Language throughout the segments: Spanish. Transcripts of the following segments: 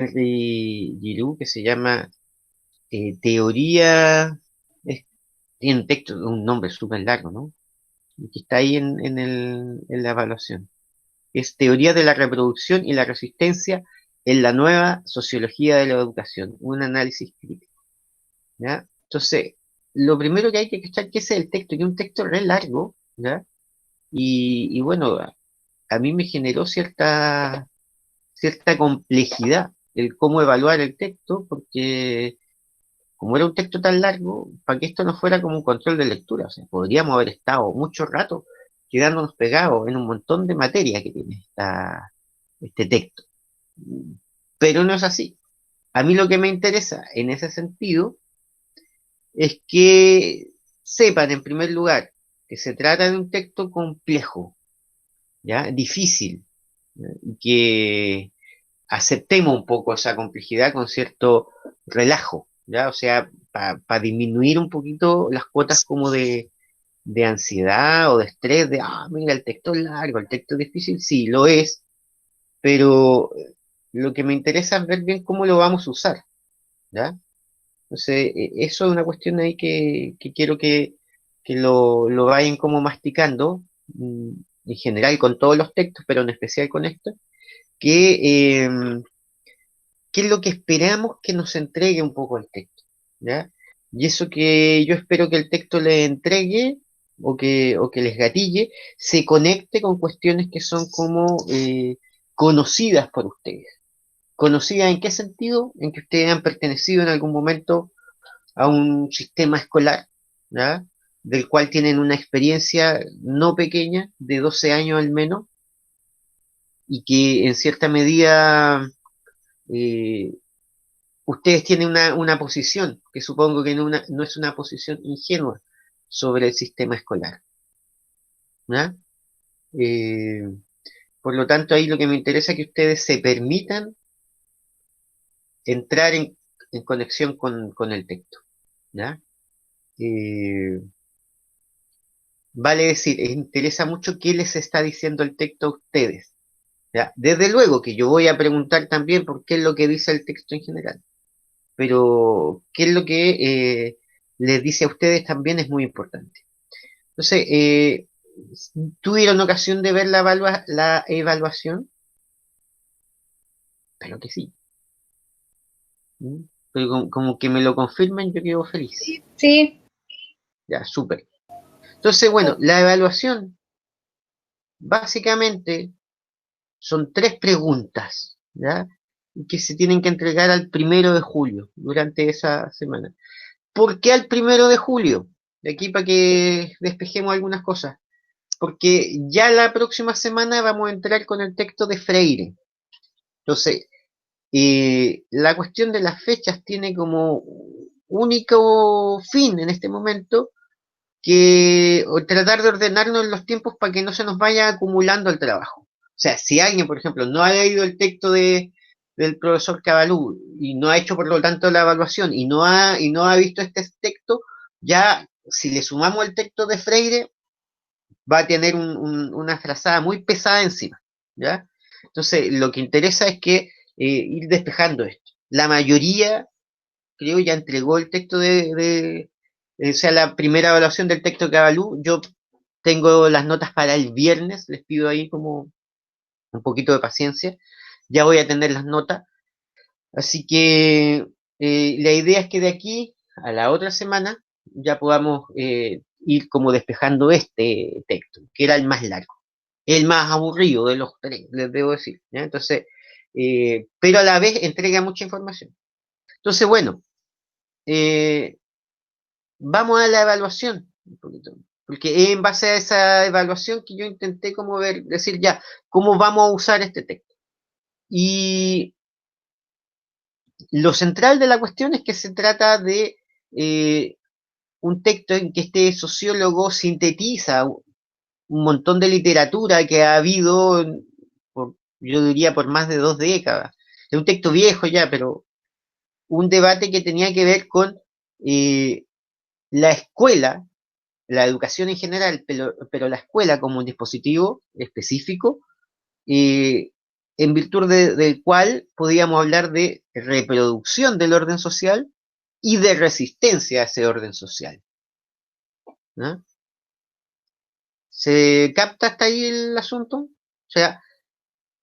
Giroux que se llama Teoría, es- tiene un texto, un nombre súper largo, ¿no? Y que está ahí en la evaluación. Es Teoría de la reproducción y la resistencia en la nueva sociología de la educación, un análisis crítico, ¿ya? Entonces, lo primero que hay que cachar que ese es el texto, que es un texto re largo, ¿ya? Y bueno, a mí me generó cierta complejidad el cómo evaluar el texto, porque como era un texto tan largo, para que esto no fuera como un control de lectura, o sea, podríamos haber estado mucho rato quedándonos pegados en un montón de materia que tiene este texto. Pero no es así. A mí lo que me interesa en ese sentido es que sepan, en primer lugar, que se trata de un texto complejo, ¿ya? Difícil, ¿ya? Y que aceptemos un poco esa complejidad con cierto relajo, ¿ya? O sea, para disminuir un poquito las cuotas como de ansiedad o de estrés, de, mira, el texto es largo, el texto es difícil, sí, lo es, pero lo que me interesa es ver bien cómo lo vamos a usar, ¿ya? Entonces, eso es una cuestión ahí que quiero que lo vayan como masticando, en general con todos los textos, pero en especial con esto, que qué es lo que esperamos que nos entregue un poco el texto, ¿ya? Y eso que yo espero que el texto les entregue o que les gatille, se conecte con cuestiones que son como conocidas por ustedes. ¿Conocidas en qué sentido? En que ustedes han pertenecido en algún momento a un sistema escolar, ¿ya? Del cual tienen una experiencia no pequeña, de 12 años al menos, y que en cierta medida eh, ustedes tienen una posición, que supongo que no es una posición ingenua sobre el sistema escolar, ¿ya? Eh, por lo tanto, ahí lo que me interesa es que ustedes se permitan entrar en conexión con el texto, ¿ya? Eh, vale decir, les interesa mucho qué les está diciendo el texto a ustedes, ¿ya? Desde luego que yo voy a preguntar también por qué es lo que dice el texto en general, pero qué es lo que les dice a ustedes también es muy importante. Entonces, ¿tuvieron ocasión de ver la evaluación? Pero que sí. ¿Mm? Pero como que me lo confirmen, yo quedo feliz. Sí, Ya, súper. Entonces, bueno, la evaluación básicamente son tres preguntas, ¿ya? Que se tienen que entregar al 1 de julio, durante esa semana. ¿Por qué al 1 de julio? De aquí para que despejemos algunas cosas. Porque ya la próxima semana vamos a entrar con el texto de Freire. Entonces, la cuestión de las fechas tiene como único fin en este momento que tratar de ordenarnos en los tiempos para que no se nos vaya acumulando el trabajo. O sea, si alguien, por ejemplo, no ha leído el texto del profesor Cabalú y no ha hecho, por lo tanto, la evaluación y no ha visto este texto, ya si le sumamos el texto de Freire, va a tener una frazada muy pesada encima, ¿ya? Entonces, lo que interesa es que ir despejando esto. La mayoría, creo, ya entregó el texto o sea, la primera evaluación del texto de Cabalú. Yo tengo las notas para el viernes, les pido ahí como un poquito de paciencia. Ya voy a tener las notas. Así que la idea es que de aquí a la otra semana ya podamos ir como despejando este texto, que era el más largo, el más aburrido de los tres, les debo decir, ¿ya? Entonces, pero a la vez entrega mucha información. Entonces, bueno, eh, vamos a la evaluación, un poquito, porque es en base a esa evaluación que yo intenté como ver, decir ya, ¿cómo vamos a usar este texto? Y lo central de la cuestión es que se trata de eh, un texto en que este sociólogo sintetiza un montón de literatura que ha habido, yo diría, por más de 2 décadas. Es un texto viejo ya, pero un debate que tenía que ver con eh, la escuela, la educación en general, pero la escuela como un dispositivo específico, eh, en virtud del cual podíamos hablar de reproducción del orden social y de resistencia a ese orden social, ¿no? ¿Se capta hasta ahí el asunto? O sea,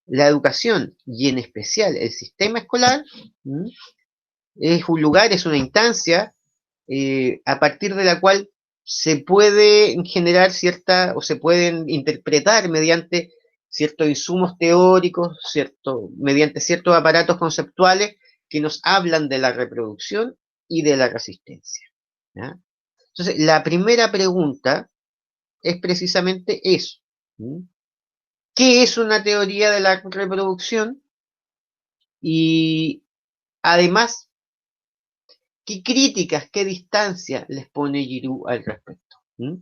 la educación y en especial el sistema escolar, ¿m? Es un lugar, es una instancia a partir de la cual se puede generar cierta, o se pueden interpretar mediante ciertos insumos teóricos, mediante ciertos aparatos conceptuales que nos hablan de la reproducción y de la resistencia, ¿ya? Entonces, la primera pregunta es precisamente eso. ¿M? ¿Qué es una teoría de la reproducción? Y además, ¿qué críticas, qué distancia les pone Giroux al respecto? ¿Mm?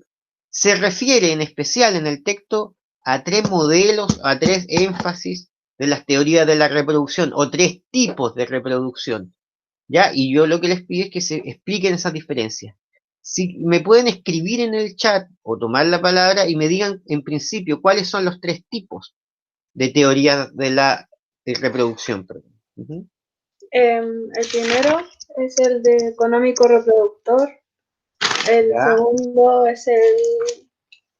Se refiere en especial en el texto a tres modelos, a tres énfasis de las teorías de la reproducción, o tres tipos de reproducción, ¿ya? Y yo lo que les pido es que se expliquen esas diferencias. Si me pueden escribir en el chat o tomar la palabra y me digan en principio cuáles son los tres tipos de teoría de la reproducción. Perdón. Ujú. El primero es el de económico reproductor, el Ya, segundo es el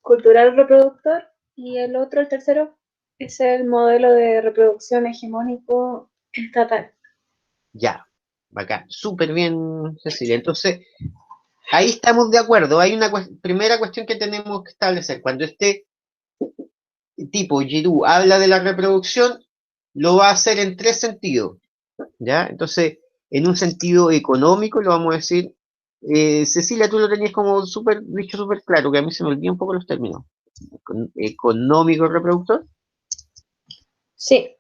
cultural reproductor y el otro, el tercero, es el modelo de reproducción hegemónico estatal. ya, bacán, súper bien, Cecilia. Entonces, ahí estamos de acuerdo. Hay una primera cuestión que tenemos que establecer. Cuando este tipo, Giroux, habla de la reproducción, lo va a hacer en tres sentidos, ¿ya? Entonces, en un sentido económico, lo vamos a decir, Cecilia, tú lo tenías como súper, dicho súper claro, que a mí se me olvidan un poco los términos. Económico reproductor. Sí,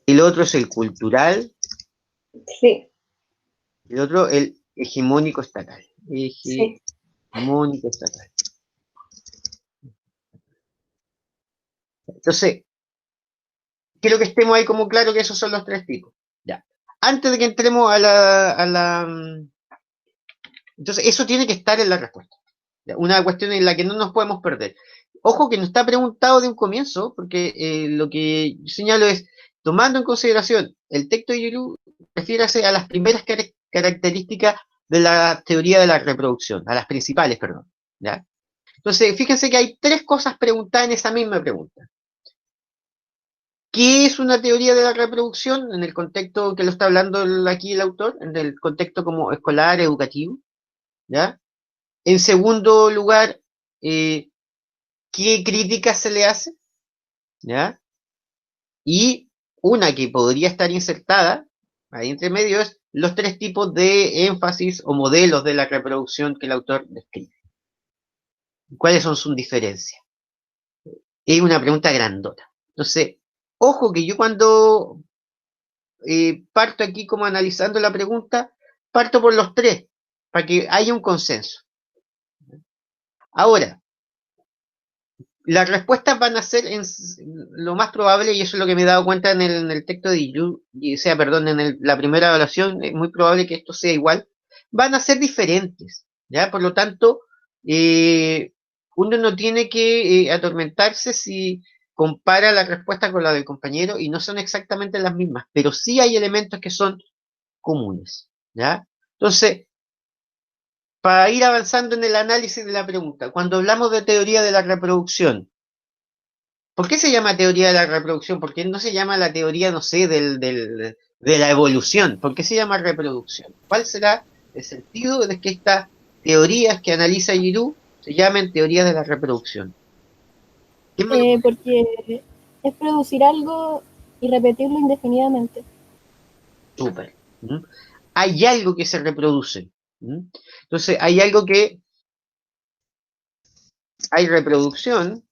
El otro es el cultural, sí, el otro el hegemónico estatal. sí. Hegemónico estatal. Entonces, quiero que estemos ahí como claro que esos son los tres tipos. Ya. Antes de que entremos entonces, eso tiene que estar en la respuesta. ¿Ya? Una cuestión en la que no nos podemos perder. Ojo que no está preguntado de un comienzo, porque lo que yo señalo es, tomando en consideración el texto de Giroux, refiérase a las primeras características de la teoría de la reproducción, a las principales, perdón. ¿Ya? Entonces, fíjense que hay tres cosas preguntadas en esa misma pregunta. ¿Qué es una teoría de la reproducción en el contexto que lo está hablando aquí el autor, en el contexto como escolar, educativo? ¿Ya? En segundo lugar, ¿qué crítica se le hace? ¿Ya? Y una que podría estar insertada ahí entre medio es los tres tipos de énfasis o modelos de la reproducción que el autor describe. ¿Cuáles son sus diferencias? Es una pregunta grandota. Entonces, ojo que yo cuando parto aquí como analizando la pregunta, parto por los tres, para que haya un consenso. Ahora, las respuestas van a ser lo más probable, y eso es lo que me he dado cuenta en el texto de Yu, y sea, perdón, la primera evaluación, es muy probable que esto sea igual, van a ser diferentes, ¿ya? Por lo tanto, eh, uno no tiene que atormentarse si compara la respuesta con la del compañero y no son exactamente las mismas, pero sí hay elementos que son comunes, ¿ya? Entonces, para ir avanzando en el análisis de la pregunta, cuando hablamos de teoría de la reproducción, ¿por qué se llama teoría de la reproducción? ¿Por qué no se llama la teoría, no sé, de la evolución? ¿Por qué se llama reproducción? ¿Cuál será el sentido de que estas teorías que analiza Giroux se llamen teorías de la reproducción? ¿Quién me lo puede explicar? Porque es producir algo y repetirlo indefinidamente. Súper. ¿Mm? Hay algo que se reproduce. ¿Mm? Entonces, hay reproducción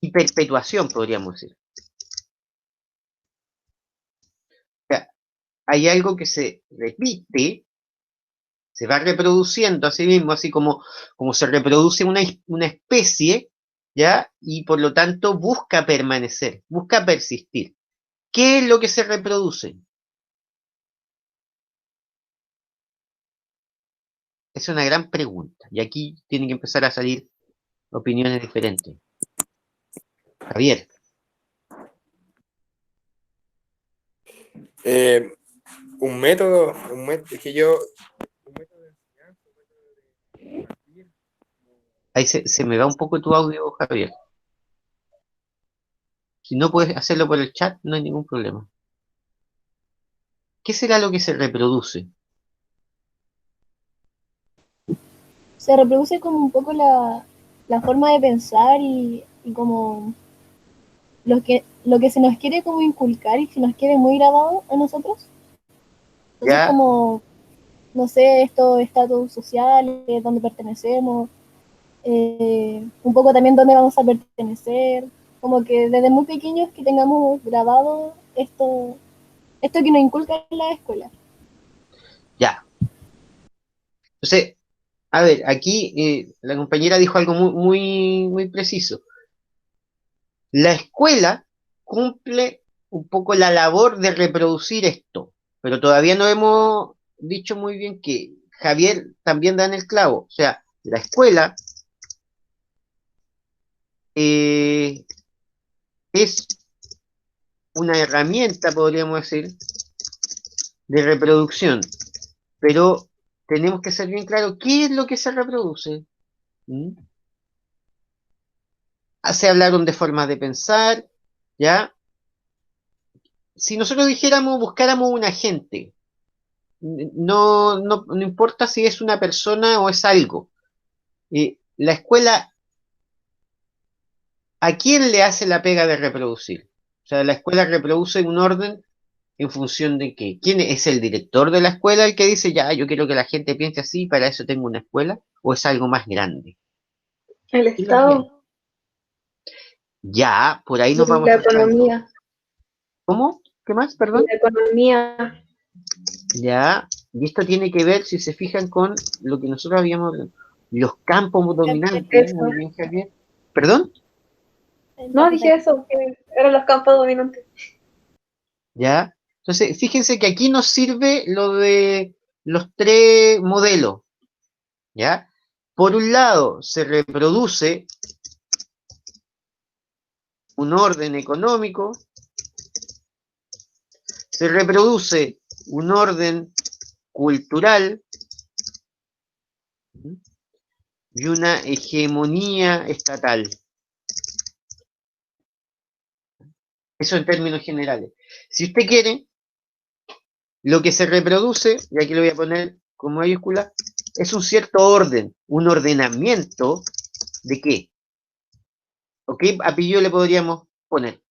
y perpetuación, podríamos decir. O sea, hay algo que se repite, se va reproduciendo a sí mismo, así como se reproduce una especie, ¿ya? Y por lo tanto busca permanecer, busca persistir. ¿Qué es lo que se reproduce? Es una gran pregunta. Y aquí tienen que empezar a salir opiniones diferentes. Javier. Es que yo, un método de enseñanza, un método de compartir. Ahí se me va un poco tu audio, Javier. Si no puedes hacerlo por el chat, no hay ningún problema. ¿Qué será lo que se reproduce? Se reproduce como un poco la forma de pensar y como lo que se nos quiere como inculcar y se nos quiere muy grabado a nosotros. Entonces ¿Ya? como, no sé, estos estatus sociales, dónde pertenecemos, un poco también dónde vamos a pertenecer, como que desde muy pequeños que tengamos grabado esto que nos inculca en la escuela. Ya. Entonces, a ver, aquí la compañera dijo algo muy preciso. La escuela cumple un poco la labor de reproducir esto, pero todavía no hemos dicho muy bien que Javier también da en el clavo. O sea, la escuela es una herramienta, podríamos decir, de reproducción, pero tenemos que ser bien claros qué es lo que se reproduce. ¿Mm? Se hablaron de formas de pensar, ¿ya? Si nosotros dijéramos, buscáramos un agente, no importa si es una persona o es algo. La escuela, ¿a quién le hace la pega de reproducir? O sea, la escuela reproduce un orden en función de qué. ¿Quién es el director de la escuela el que dice, ya, yo quiero que la gente piense así, para eso tengo una escuela? ¿O es algo más grande? El ¿Quién lo tiene? Estado Ya, por ahí y nos vamos la acercando. economía. ¿Cómo? ¿Qué más? Y Perdón. la economía. Ya, y esto tiene que ver, si se fijan, con lo que nosotros habíamos hablado. Los campos dominantes, Eso. muy bien, Javier. ¿Perdón? No, dije eso, que eran los campos dominantes. ¿Ya? Entonces, fíjense que aquí nos sirve lo de los tres modelos, ¿ya? Por un lado, se reproduce un orden económico, se reproduce un orden cultural y una hegemonía estatal. Eso en términos generales. Si usted quiere, lo que se reproduce, y aquí lo voy a poner con mayúscula, es un cierto orden, un ordenamiento de qué. ¿Ok? Apellido le podríamos poner.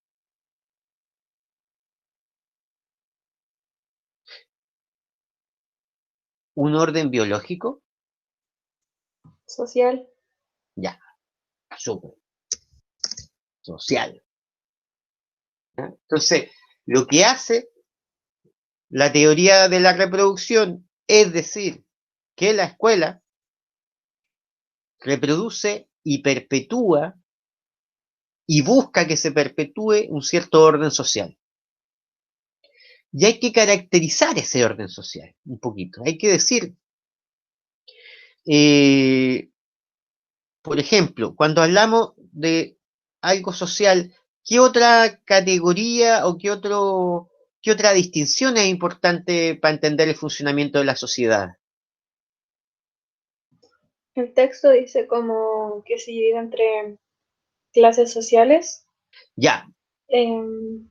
¿Un orden biológico? Social. Ya, súper. Social. ¿Ya? Entonces, lo que hace la teoría de la reproducción es decir que la escuela reproduce y perpetúa y busca que se perpetúe un cierto orden social. Y hay que caracterizar ese orden social un poquito. Hay que decir, eh, por ejemplo, cuando hablamos de algo social, ¿qué otra categoría o qué otra distinción es importante para entender el funcionamiento de la sociedad? El texto dice como que se divide entre clases sociales, Ya, em,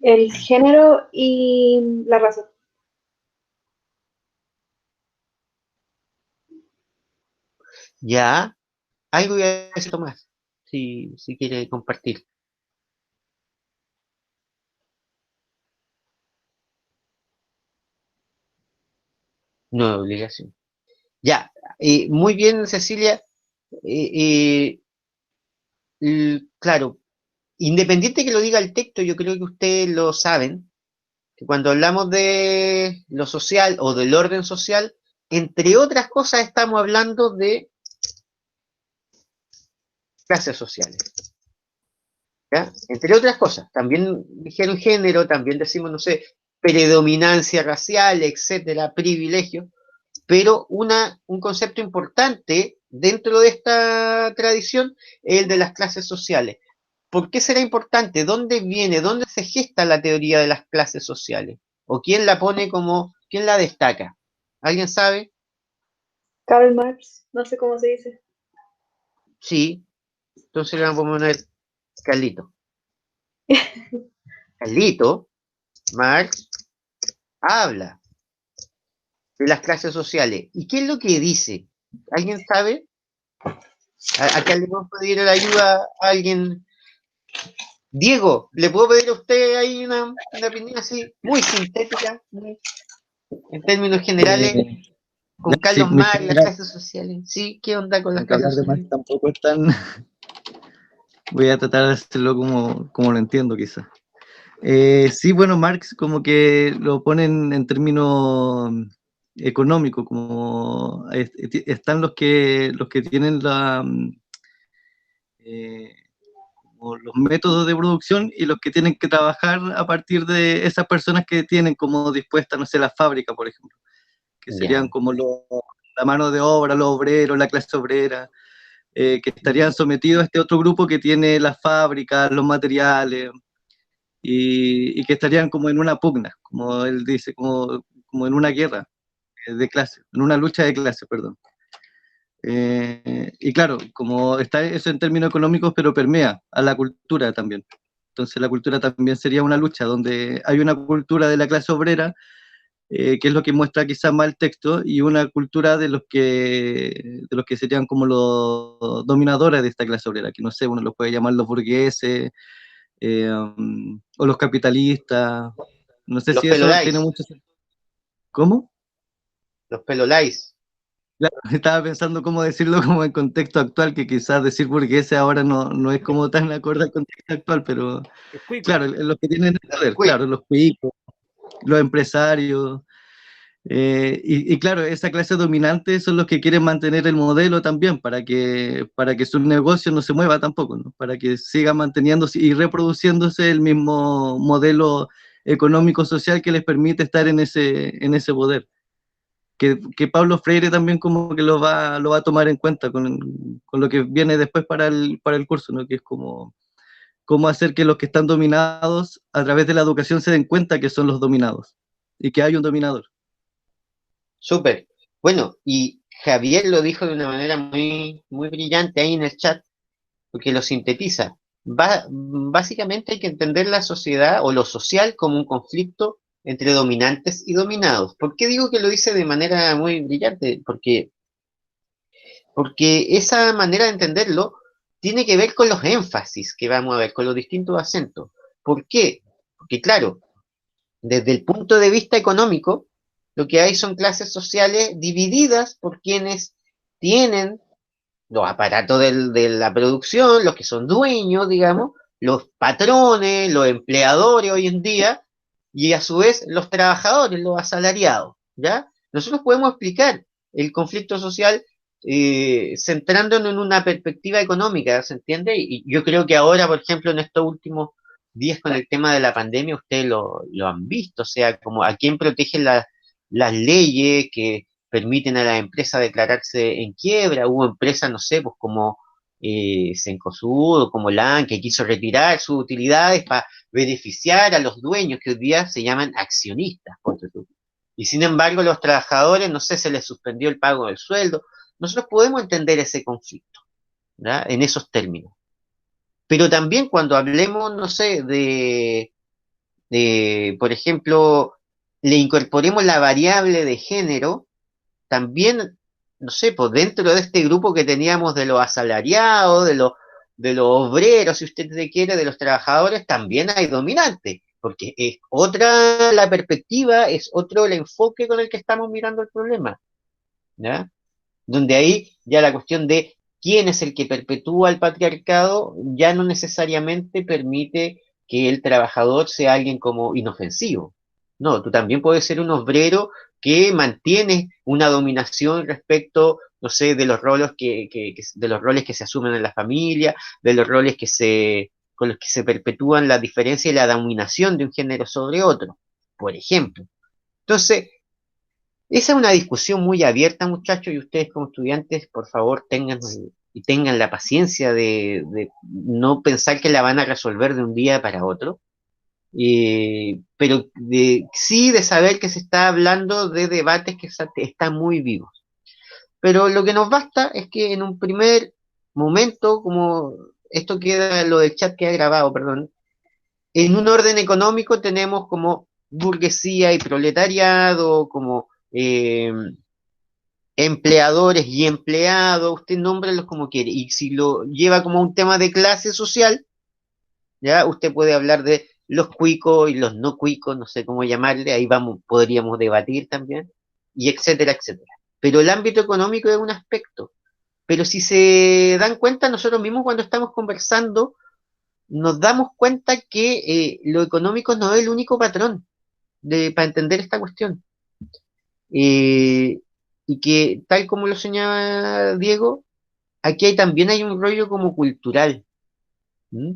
el género y la raza. ya, algo voy a decir más, si quiere compartir. No es obligación. Ya, muy bien, Cecilia. Eh, claro, independiente que lo diga el texto, yo creo que ustedes lo saben, que cuando hablamos de lo social o del orden social, entre otras cosas estamos hablando de clases sociales. ¿Ya? Entre otras cosas, también dijeron género, también decimos, no sé, predominancia racial, etcétera, privilegio, pero un concepto importante dentro de esta tradición es el de las clases sociales. ¿Por qué será importante? ¿Dónde viene? ¿Dónde se gesta la teoría de las clases sociales? ¿O quién la pone como, quién la destaca? ¿Alguien sabe? Karl Marx, no sé cómo se dice. Sí. Entonces le vamos a poner Carlito. Carlito, Marx, habla de las clases sociales. ¿Y qué es lo que dice? ¿Alguien sabe? Acá le vamos a pedir la ayuda a alguien. Diego, ¿le puedo pedir a usted ahí una opinión así, muy sintética, en términos generales, Eh, ya, con sí, Carlos muy Marx, las general, clases sociales? ¿Sí? ¿Qué onda con las aunque hablar clases de más sociales? tampoco es tan... Voy a tratar de hacerlo como lo entiendo, quizás. Sí, bueno, Marx como que lo ponen en términos económicos, como están los que tienen eh, como los métodos de producción y los que tienen que trabajar a partir de esas personas que tienen como dispuesta, no sé, la fábrica, por ejemplo, que serían Ya, como la mano de obra, los obreros, la clase obrera, que estarían sometidos a este otro grupo que tiene las fábricas, los materiales, y que estarían como en una pugna, como él dice, como en una guerra de clase, en una lucha de clase, perdón. Y claro, como está eso en términos económicos, pero permea a la cultura también. Entonces la cultura también sería una lucha donde hay una cultura de la clase obrera, que es lo que muestra quizás más el texto, y una cultura de los que serían como los dominadores de esta clase obrera, que no sé, uno los puede llamar los burgueses, o los capitalistas. No sé los si eso tiene pelolais, mucho sentido. ¿Cómo? los pelolais. Claro, estaba pensando cómo decirlo como en contexto actual, que quizás decir burgueses ahora no es como tan acorde al contexto actual, pero Los cuicos. claro, los que tienen el Los poder, claro, cuicos. los cuicos, los empresarios, y claro, esa clase dominante son los que quieren mantener el modelo también, para que su negocio no se mueva tampoco, ¿no? Para que siga manteniéndose y reproduciéndose el mismo modelo económico-social que les permite estar en ese poder. Que Pablo Freire también como que lo va a tomar en cuenta con lo que viene después para el curso, ¿no? Que es como cómo hacer que los que están dominados a través de la educación se den cuenta que son los dominados y que hay un dominador. Súper. Bueno, y Javier lo dijo de una manera muy, muy brillante ahí en el chat, porque lo sintetiza. Básicamente hay que entender la sociedad o lo social como un conflicto entre dominantes y dominados. ¿Por qué digo que lo dice de manera muy brillante? Porque esa manera de entenderlo tiene que ver con los énfasis que vamos a ver, con los distintos acentos. ¿Por qué? Porque claro, desde el punto de vista económico, lo que hay son clases sociales divididas por quienes tienen los aparatos de la producción, los que son dueños, digamos, los patrones, los empleadores hoy en día, y a su vez los trabajadores, los asalariados, ¿ya? Nosotros podemos explicar el conflicto social centrándonos en una perspectiva económica, ¿se entiende? Y yo creo que ahora, por ejemplo, en estos últimos días con el tema de la pandemia, ustedes lo han visto, o sea, como a quién protegen las leyes que permiten a las empresas declararse en quiebra. Hubo empresas, no sé, pues como Cencosud o como LAN, que quiso retirar sus utilidades para beneficiar a los dueños, que hoy día se llaman accionistas, ponte tú. Y sin embargo, los trabajadores, no sé, se les suspendió el pago del sueldo. Nosotros podemos entender ese conflicto, ¿verdad? En esos términos. Pero también cuando hablemos, no sé, por ejemplo, le incorporemos la variable de género, también, no sé, pues dentro de este grupo que teníamos de los asalariados, de los obreros, si usted se quiere, de los trabajadores, también hay dominantes, porque es otra la perspectiva, es otro el enfoque con el que estamos mirando el problema, ¿ya? Donde ahí ya la cuestión de quién es el que perpetúa el patriarcado ya no necesariamente permite que el trabajador sea alguien como inofensivo. No, tú también puedes ser un obrero que mantiene una dominación respecto, no sé, de los roles de los roles que se asumen en la familia, de los roles con los que se perpetúan la diferencia y la dominación de un género sobre otro, por ejemplo. Entonces, Esa es una discusión muy abierta, muchachos, y ustedes como estudiantes, por favor, tengan la paciencia de no pensar que la van a resolver de un día para otro, pero sí de saber que se está hablando de debates que están muy vivos. Pero lo que nos basta es que en un primer momento, como esto queda, lo del chat queda grabado, perdón, en un orden económico tenemos como burguesía y proletariado, como empleadores y empleados, usted nómbrelos como quiere. Y si lo lleva como un tema de clase social, ya usted puede hablar de los cuicos y los no cuicos, no sé cómo llamarle, ahí vamos, podríamos debatir también, y etcétera, etcétera. Pero el ámbito económico es un aspecto. Pero si se dan cuenta, nosotros mismos cuando estamos conversando, nos damos cuenta que lo económico no es el único patrón para entender esta cuestión. Eh, y que, tal como lo señala Diego, aquí también hay un rollo como cultural. ¿Mm?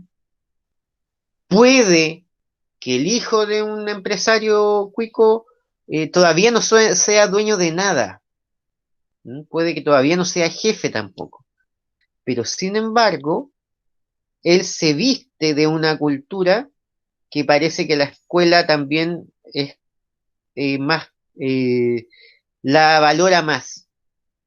Puede que el hijo de un empresario cuico todavía no sea dueño de nada. ¿Mm? Puede que todavía no sea jefe tampoco. Pero sin embargo, él se viste de una cultura que parece que la escuela también es más, la valora más.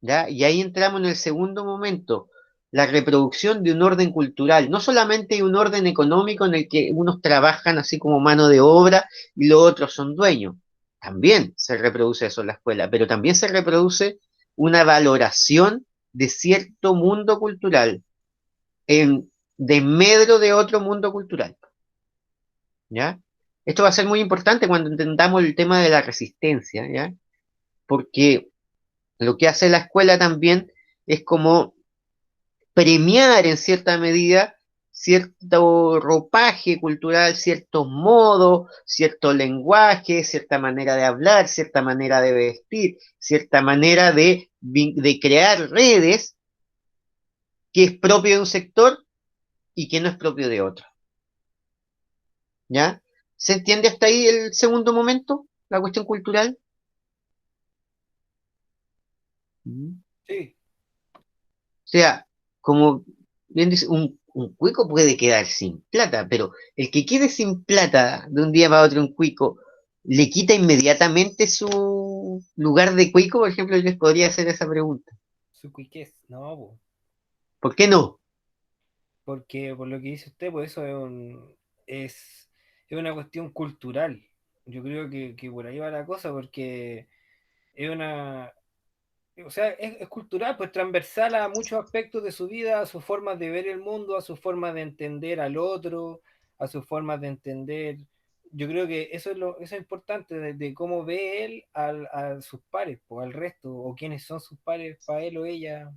¿Ya? Y ahí entramos en el segundo momento, la reproducción de un orden cultural. No solamente hay un orden económico en el que unos trabajan así como mano de obra y los otros son dueños. También se reproduce eso en la escuela, pero también se reproduce una valoración de cierto mundo cultural en desmedro de otro mundo cultural. ¿Ya? Esto va a ser muy importante cuando entendamos el tema de la resistencia, ¿ya? Porque lo que hace la escuela también es como premiar en cierta medida cierto ropaje cultural, ciertos modos, cierto lenguaje, cierta manera de hablar, cierta manera de vestir, cierta manera de crear redes que es propio de un sector y que no es propio de otro. ¿Ya? ¿Se entiende hasta ahí el segundo momento? La cuestión cultural. Mm. Sí, O sea, como bien dice, un cuico puede quedar sin plata, pero el que quede sin plata de un día para otro un cuico, ¿le quita inmediatamente su lugar de cuico? Por ejemplo, yo les podría hacer esa pregunta. su quiquez, no, po. ¿Por qué no? Porque por lo que dice usted, pues eso es, es una cuestión cultural. Yo creo que por ahí va la cosa, porque es una, o sea, es cultural, pues transversal a muchos aspectos de su vida, a sus formas de ver el mundo, a sus formas de entender al otro, a sus formas de entender. Yo creo que eso es importante, de cómo ve él a sus pares, o al resto, o quiénes son sus pares para él o ella,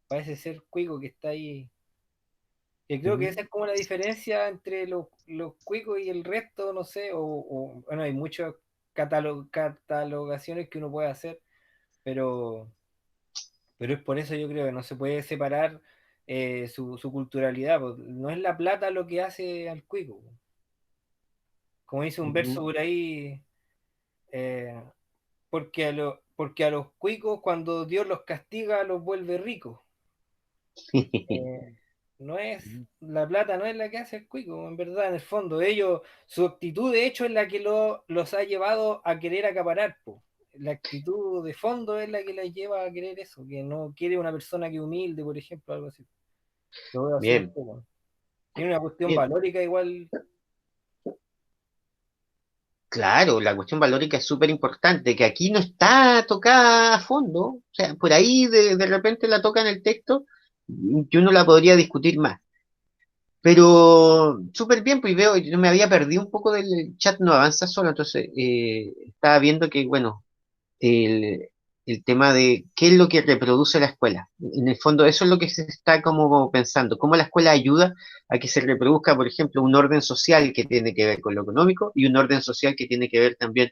para ese ser cuico que está ahí. Y creo que esa es como la diferencia entre los cuicos y el resto, no sé, bueno, hay muchas catalogaciones que uno puede hacer, pero Pero es por eso yo creo que no se puede separar su culturalidad, po. No es la plata lo que hace al cuico, po. Como dice un verso Ujú. por ahí, eh, porque a los cuicos cuando Dios los castiga los vuelve ricos. Eh, no es, la plata no es la que hace el cuico, en verdad, en el fondo. Ellos, su actitud de hecho es la que los ha llevado a querer acaparar, po. La actitud de fondo es la que les lleva a querer eso, que no quiere una persona que humilde, por ejemplo, algo así. Lo veo así un Bien, poco. Tiene una cuestión bien. valórica igual. Claro, la cuestión valórica es súper importante, que aquí no está tocada a fondo, o sea, por ahí de repente la toca en el texto, que uno la podría discutir más. Pero súper bien, pues veo, yo me había perdido un poco del chat, no avanza solo, entonces estaba viendo que, bueno, el, el tema de qué es lo que reproduce la escuela. En el fondo, eso es lo que se está como pensando, cómo la escuela ayuda a que se reproduzca, por ejemplo, un orden social que tiene que ver con lo económico y un orden social que tiene que ver también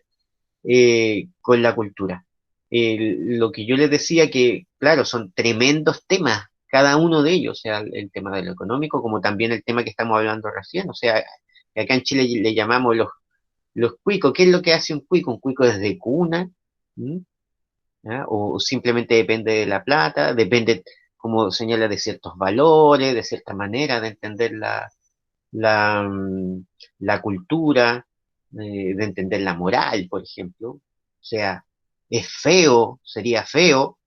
con la cultura. Lo que yo les decía que, claro, son tremendos temas, cada uno de ellos, o sea, el tema de lo económico, como también el tema que estamos hablando recién, o sea, acá en Chile le llamamos los cuicos. ¿Qué es lo que hace un cuico? Un cuico desde cuna, ¿m? ¿ya? O simplemente depende de la plata, depende, como señala, de ciertos valores, de cierta manera de entender la, mm, la cultura, de entender la moral, por ejemplo. O sea, es feo, sería feo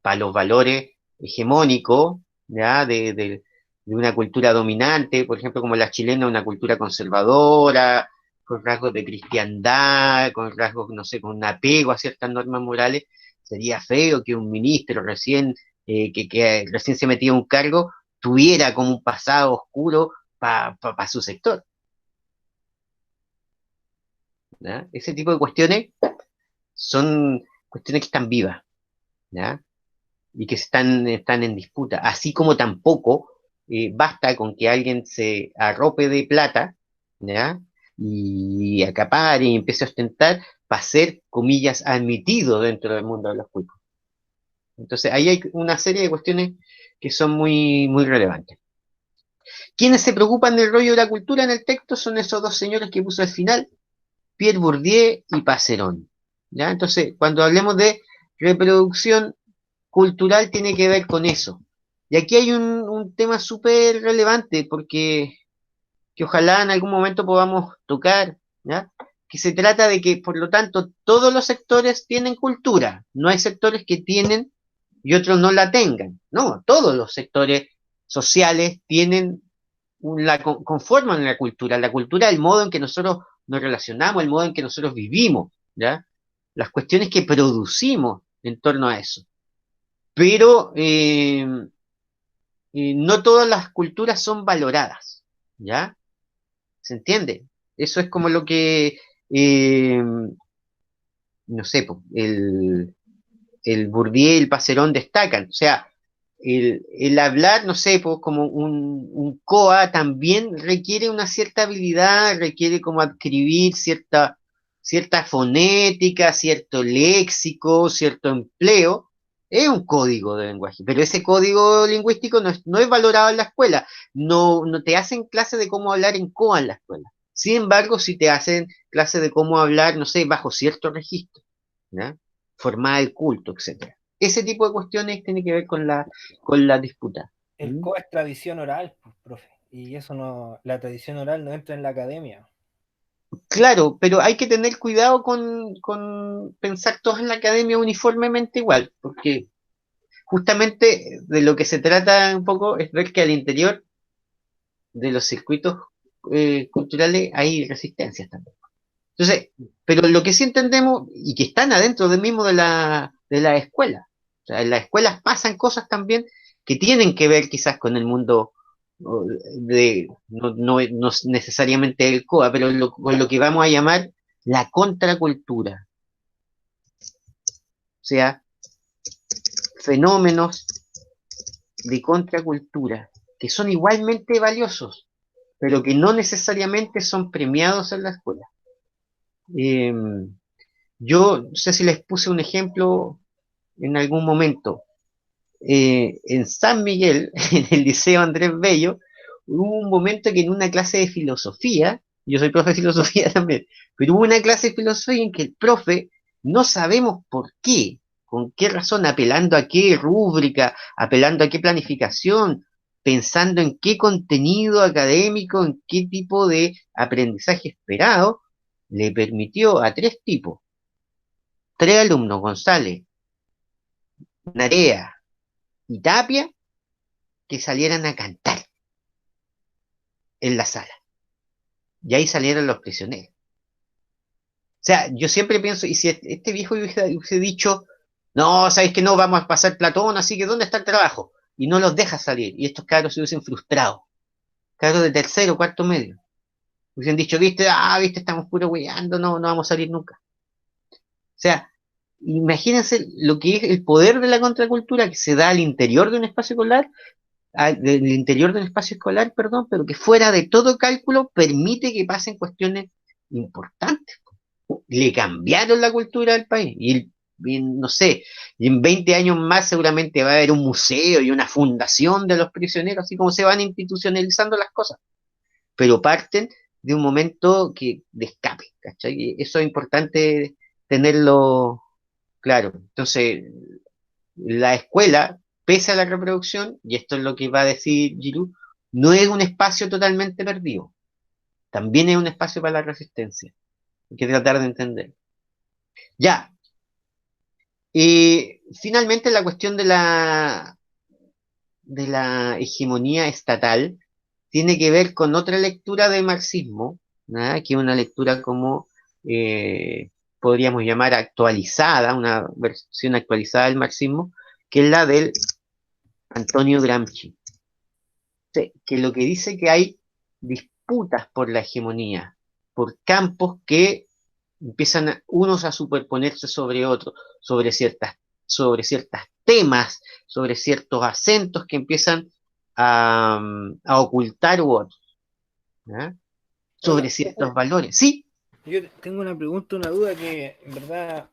para los valores hegemónicos, ¿ya? De una cultura dominante, por ejemplo, como la chilena, una cultura conservadora, con rasgos de cristiandad, con rasgos, no sé, con un apego a ciertas normas morales. Sería feo que un ministro que recién se metía a un cargo tuviera como un pasado oscuro para su sector, ¿ya? Ese tipo de cuestiones son cuestiones que están vivas, ¿ya? Y que están en disputa. Así como tampoco basta con que alguien se arrope de plata, ¿ya? Y acapare y empiece a ostentar para ser, comillas, admitido dentro del mundo de los cuicos. Entonces, ahí hay una serie de cuestiones que son muy, muy relevantes. Quienes se preocupan del rollo de la cultura en el texto son esos dos señores que puso al final, Pierre Bourdieu y Passerón, ¿ya? Entonces, cuando hablemos de reproducción cultural tiene que ver con eso. Y aquí hay un tema súper relevante porque que ojalá en algún momento podamos tocar, ¿ya? Que se trata de que, por lo tanto, todos los sectores tienen cultura. No hay sectores que tienen y otros no la tengan. No, todos los sectores sociales tienen conforman la cultura. La cultura es el modo en que nosotros nos relacionamos, el modo en que nosotros vivimos, ¿ya? Las cuestiones que producimos en torno a eso. Pero no todas las culturas son valoradas, ¿ya? ¿Se entiende? Eso es como lo que, no sé, po, el Bourdieu y el Passerón destacan. O sea, el hablar, no sé, pues como un COA también requiere una cierta habilidad, requiere como adquirir cierta fonética, cierto léxico, cierto empleo. Es un código de lenguaje, pero ese código lingüístico no es valorado en la escuela. No te hacen clase de cómo hablar en COA en la escuela. Sin embargo, si te hacen clase de cómo hablar, no sé, bajo cierto registro, ¿ya? Formal, culto, etcétera. Ese tipo de cuestiones tiene que ver con la disputa. El ¿Mm? COA es tradición oral, pues, profe. Y eso no, la tradición oral no entra en la academia. Claro, pero hay que tener cuidado con pensar todos en la academia uniformemente igual, porque justamente de lo que se trata un poco es ver que al interior de los circuitos culturales hay resistencias también. Entonces, pero lo que sí entendemos y que están adentro del mismo de la escuela, o sea, en las escuelas pasan cosas también que tienen que ver quizás con el mundo no necesariamente el COA, pero con lo que vamos a llamar la contracultura, o sea, fenómenos de contracultura que son igualmente valiosos, pero que no necesariamente son premiados en la escuela. Eh, yo no sé si les puse un ejemplo en algún momento. En San Miguel, en el Liceo Andrés Bello, hubo un momento que en una clase de filosofía, yo soy profe de filosofía también, pero hubo una clase de filosofía en que el profe, no sabemos por qué, con qué razón, apelando a qué rúbrica, apelando a qué planificación, pensando en qué contenido académico, en qué tipo de aprendizaje esperado, le permitió a tres alumnos, González, Narea y Tapia, que salieran a cantar en la sala. Y ahí salieron los prisioneros. O sea, yo siempre pienso, y si este viejo hubiese dicho, no, sabéis que no, vamos a pasar Platón, así que ¿dónde está el trabajo? Y no los deja salir, y estos cabros se hubiesen frustrado, cabros de tercero, cuarto medio. Hubiesen dicho, viste, estamos puro weyando, no vamos a salir nunca. O sea, imagínense lo que es el poder de la contracultura que se da al interior de un espacio escolar, del interior del espacio escolar, perdón, pero que fuera de todo cálculo permite que pasen cuestiones importantes. Le cambiaron la cultura del país y no sé, y en 20 años más seguramente va a haber un museo y una fundación de los prisioneros, así como se van institucionalizando las cosas, pero parten de un momento de escape, ¿cachai? Y eso es importante tenerlo, Claro, entonces la escuela, pese a la reproducción, y esto es lo que va a decir Giroud, no es un espacio totalmente perdido, también es un espacio para la resistencia. Hay que tratar de entender. Ya, finalmente la cuestión de la hegemonía estatal tiene que ver con otra lectura del marxismo, ¿no? Que es una lectura como eh, podríamos llamar actualizada, una versión actualizada del marxismo, que es la del Antonio Gramsci, sí, que lo que dice que hay disputas por la hegemonía, por campos que empiezan unos a superponerse sobre otros, sobre ciertas temas, sobre ciertos acentos que empiezan a ocultar u otros, ¿ya? Oiga, Sobre ciertos valores. Sí. yo tengo una pregunta, una duda que en verdad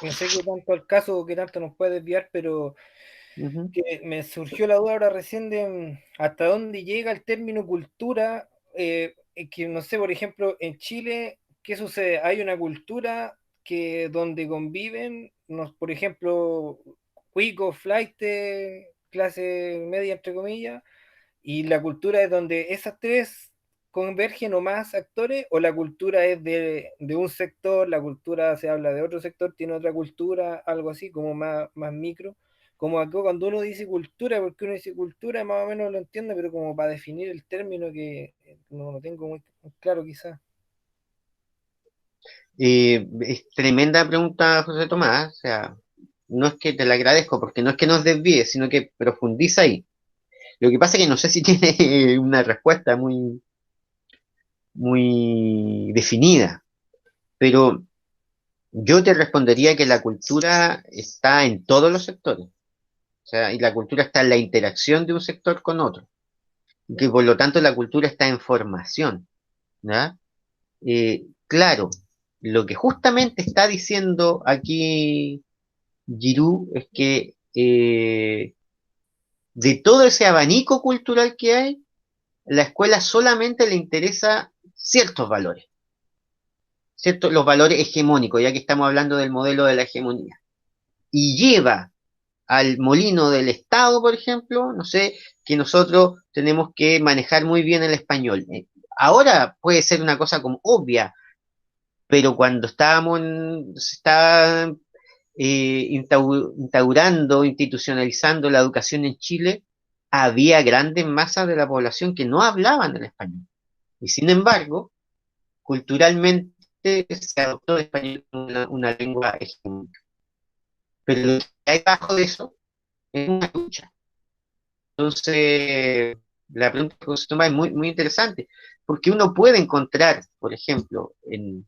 no sé qué tanto al caso o qué tanto nos puede desviar, pero Ujú. que me surgió la duda ahora recién de hasta dónde llega el término cultura, que no sé, por ejemplo, en Chile, ¿qué sucede? Hay una cultura que donde conviven, por ejemplo, cuico, flight, clase media, entre comillas, y la cultura es donde esas tres convergen o más actores, o la cultura es de un sector, la cultura se habla de otro sector, tiene otra cultura, algo así, como más micro. Como acá cuando uno dice cultura, porque uno dice cultura, más o menos lo entiende, pero como para definir el término que no lo tengo muy claro quizás. Es tremenda pregunta, José Tomás. O sea, no es que te la agradezco, porque no es que nos desvíes, sino que profundiza ahí. Lo que pasa es que no sé si tiene una respuesta muy definida, pero yo te respondería que la cultura está en todos los sectores. O sea, y la cultura está en la interacción de un sector con otro. Y que por lo tanto la cultura está en formación, ¿ya? Claro, lo que justamente está diciendo aquí Giroud es que de todo ese abanico cultural que hay, la escuela solamente le interesa ciertos valores, ¿cierto? Los valores hegemónicos, ya que estamos hablando del modelo de la hegemonía. Y lleva al molino del Estado, por ejemplo, no sé, que nosotros tenemos que manejar muy bien el español. Ahora puede ser una cosa como obvia, pero cuando se estaba instaurando, institucionalizando la educación en Chile, había grandes masas de la población que no hablaban el español. Y sin embargo, culturalmente se adoptó el español como una lengua hegemónica. Pero lo que hay bajo de eso es una lucha. Entonces, la pregunta que se toma es muy interesante, porque uno puede encontrar, por ejemplo, no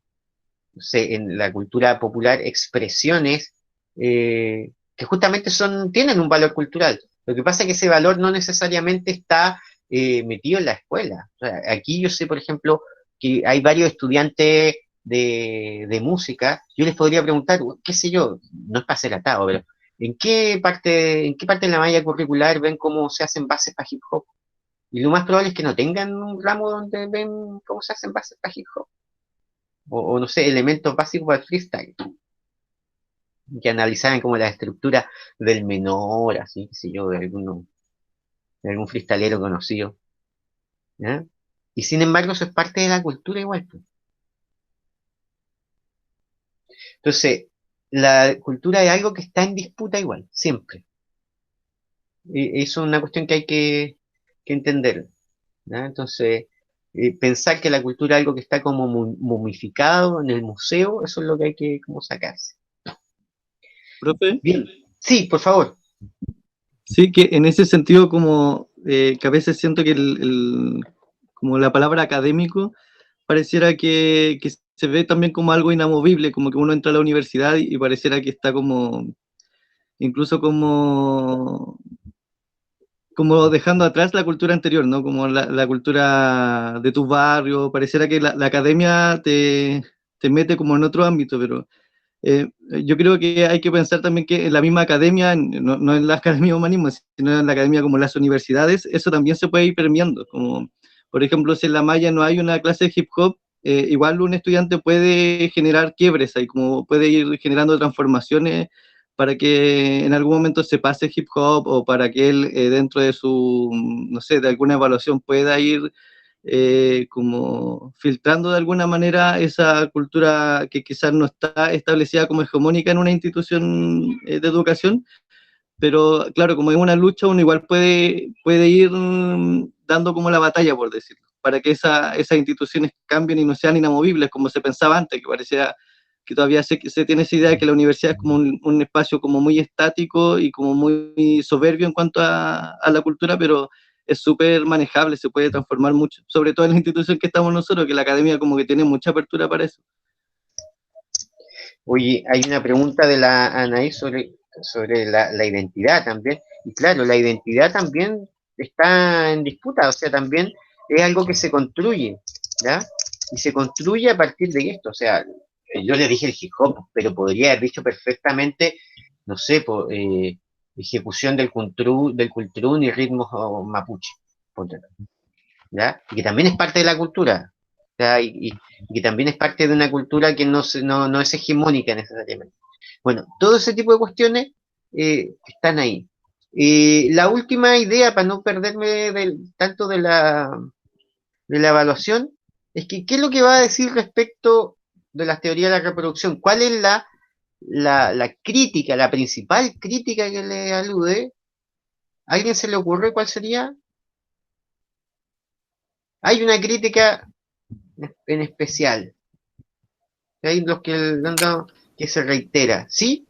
sé, en la cultura popular expresiones que justamente tienen un valor cultural. Lo que pasa es que ese valor no necesariamente está metido en la escuela. O sea, aquí yo sé, por ejemplo, que hay varios estudiantes de música. Yo les podría preguntar, qué sé yo, no es para ser atado, pero en qué parte de la malla curricular ven cómo se hacen bases para hip hop? Y lo más probable es que no tengan un ramo donde ven cómo se hacen bases para hip hop. O no sé, elementos básicos para el freestyle, que analizaban como la estructura del menor, así, qué sé yo, de algún freestalero conocido, ¿ya? Y sin embargo, eso es parte de la cultura igual, pues. Entonces, la cultura es algo que está en disputa igual, siempre. Y eso es una cuestión que hay que entender, ¿ya? Entonces, pensar que la cultura es algo que está como momificado en el museo, eso es lo que hay que como sacarse. Profe, Bien, sí, por favor. sí, que en ese sentido como que a veces siento que como la palabra académico pareciera que se ve también como algo inamovible, como que uno entra a la universidad y pareciera que está como, incluso como dejando atrás la cultura anterior, ¿no? Como la cultura de tu barrio, pareciera que la academia te mete como en otro ámbito, pero eh, yo creo que hay que pensar también que en la misma academia, no en la academia de humanismo, sino en la academia como las universidades, eso también se puede ir permeando, como por ejemplo si en la malla no hay una clase de hip hop, igual un estudiante puede generar quiebres ahí, como puede ir generando transformaciones para que en algún momento se pase hip hop o para que él dentro de su, no sé, de alguna evaluación pueda ir como filtrando de alguna manera esa cultura que quizás no está establecida como hegemónica en una institución de educación, pero claro, como es una lucha, uno igual puede ir dando como la batalla, por decirlo, para que esas instituciones cambien y no sean inamovibles como se pensaba antes, que parecía que todavía se tiene esa idea de que la universidad es como un espacio como muy estático y como muy soberbio en cuanto a la cultura, pero es súper manejable, se puede transformar mucho, sobre todo en la institución que estamos nosotros, que la academia como que tiene mucha apertura para eso. Oye, hay una pregunta de la Anaí sobre la identidad también. Y claro, la identidad también está en disputa, o sea, también es algo que se construye, ¿ya? Y se construye a partir de esto, o sea, yo le dije el hip hop, pero podría haber dicho perfectamente, no sé, ejecución del cultrún y ritmos mapuche, ¿ya? Y que también es parte de la cultura, ¿ya? Y que también es parte de una cultura que no es hegemónica necesariamente. Bueno, todo ese tipo de cuestiones están ahí. La última idea, para no perderme tanto de la evaluación, es que ¿qué es lo que va a decir respecto de las teorías de la reproducción? ¿Cuál es la crítica, la principal crítica que le alude? ¿A alguien se le ocurre cuál sería? Hay una crítica en especial. Hay los que se reitera, ¿sí?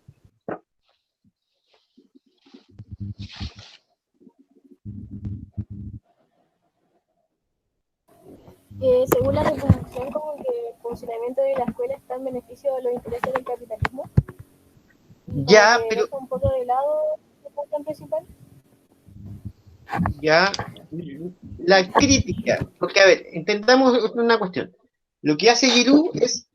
Según la reproducción, como que el funcionamiento de la escuela está en beneficio de los intereses del capitalismo. Y como Ya, que pero deja un poco de lado la cuestión principal. ya la crítica, porque a ver, intentamos una cuestión. Lo que hace Giroux es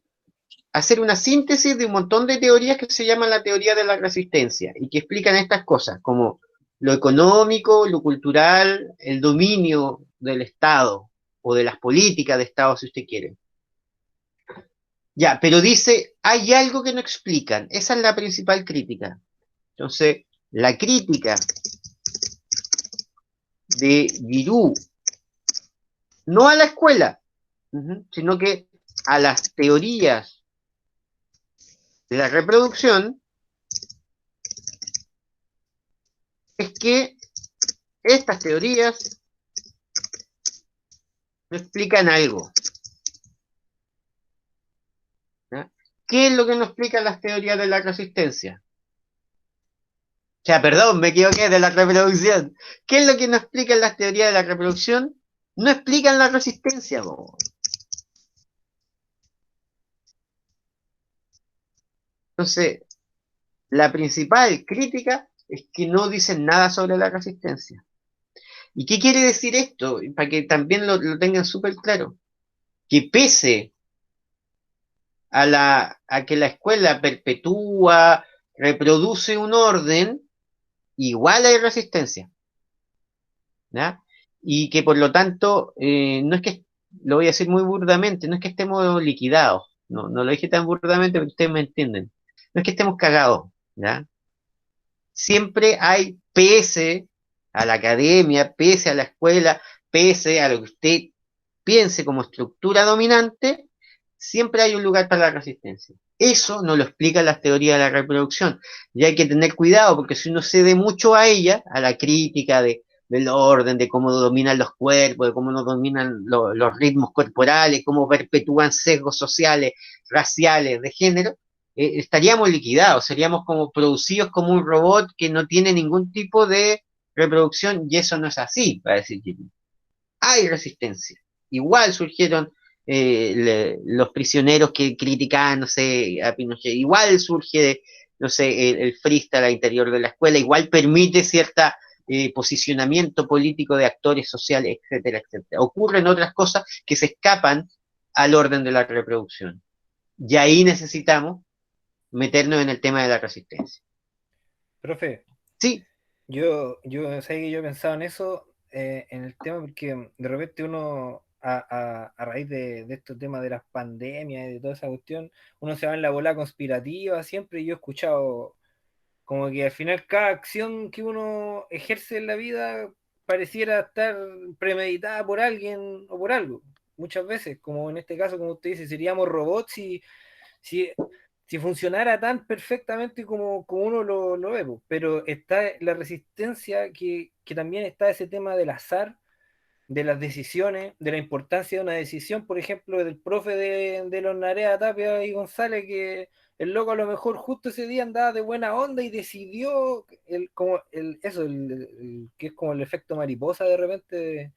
hacer una síntesis de un montón de teorías que se llaman la teoría de la resistencia y que explican estas cosas, como lo económico, lo cultural, el dominio del Estado o de las políticas de Estado, si usted quiere. Ya, pero dice, hay algo que no explican. Esa es la principal crítica. Entonces, la crítica de Giroux, no a la escuela, sino que a las teorías de la reproducción, es que estas teorías no explican algo. ¿Ya? ¿Qué es lo que no explican las teorías de la resistencia? O sea, perdón, me equivoqué, de la reproducción. ¿Qué es lo que no explican las teorías de la reproducción? No explican la resistencia, po. Entonces, la principal crítica es que no dicen nada sobre la resistencia. ¿Y qué quiere decir esto? Para que también lo tengan súper claro. Que pese a que la escuela perpetúa, reproduce un orden, igual hay resistencia, ¿ya? Y que por lo tanto, no es que, lo voy a decir muy burdamente, no es que estemos liquidados, no lo dije tan burdamente, pero ustedes me entienden. No es que estemos cagados, ¿ya? Siempre hay, pese a la academia, pese a la escuela, pese a lo que usted piense como estructura dominante, siempre hay un lugar para la resistencia. Eso no lo explican las teorías de la reproducción. Y hay que tener cuidado, porque si uno cede mucho a ella, a la crítica del orden, de cómo dominan los cuerpos, de cómo nos dominan los ritmos corporales, cómo perpetúan sesgos sociales, raciales, de género, estaríamos liquidados, seríamos como producidos como un robot que no tiene ningún tipo de reproducción, y eso no es así, para decir que hay resistencia. Igual surgieron los prisioneros que criticaban, no sé, a Pinochet, igual surge, no sé, el freestyle al interior de la escuela, igual permite cierta posicionamiento político de actores sociales, etcétera, etcétera. Ocurren otras cosas que se escapan al orden de la reproducción. Y ahí necesitamos meternos en el tema de la resistencia. Profe, Sí, yo sé que yo he pensado en eso, en el tema, porque de repente uno a raíz de estos temas de las pandemias y de toda esa cuestión, uno se va en la bola conspirativa siempre, y yo he escuchado como que al final cada acción que uno ejerce en la vida pareciera estar premeditada por alguien o por algo. Muchas veces, como en este caso, como usted dice, seríamos robots si, si funcionara tan perfectamente como uno lo ve, po. Pero está la resistencia que también está ese tema del azar, de las decisiones, de la importancia de una decisión, por ejemplo, del profe de los Narea, Tapia y González, que el loco a lo mejor justo ese día andaba de buena onda y decidió que es como el efecto mariposa de repente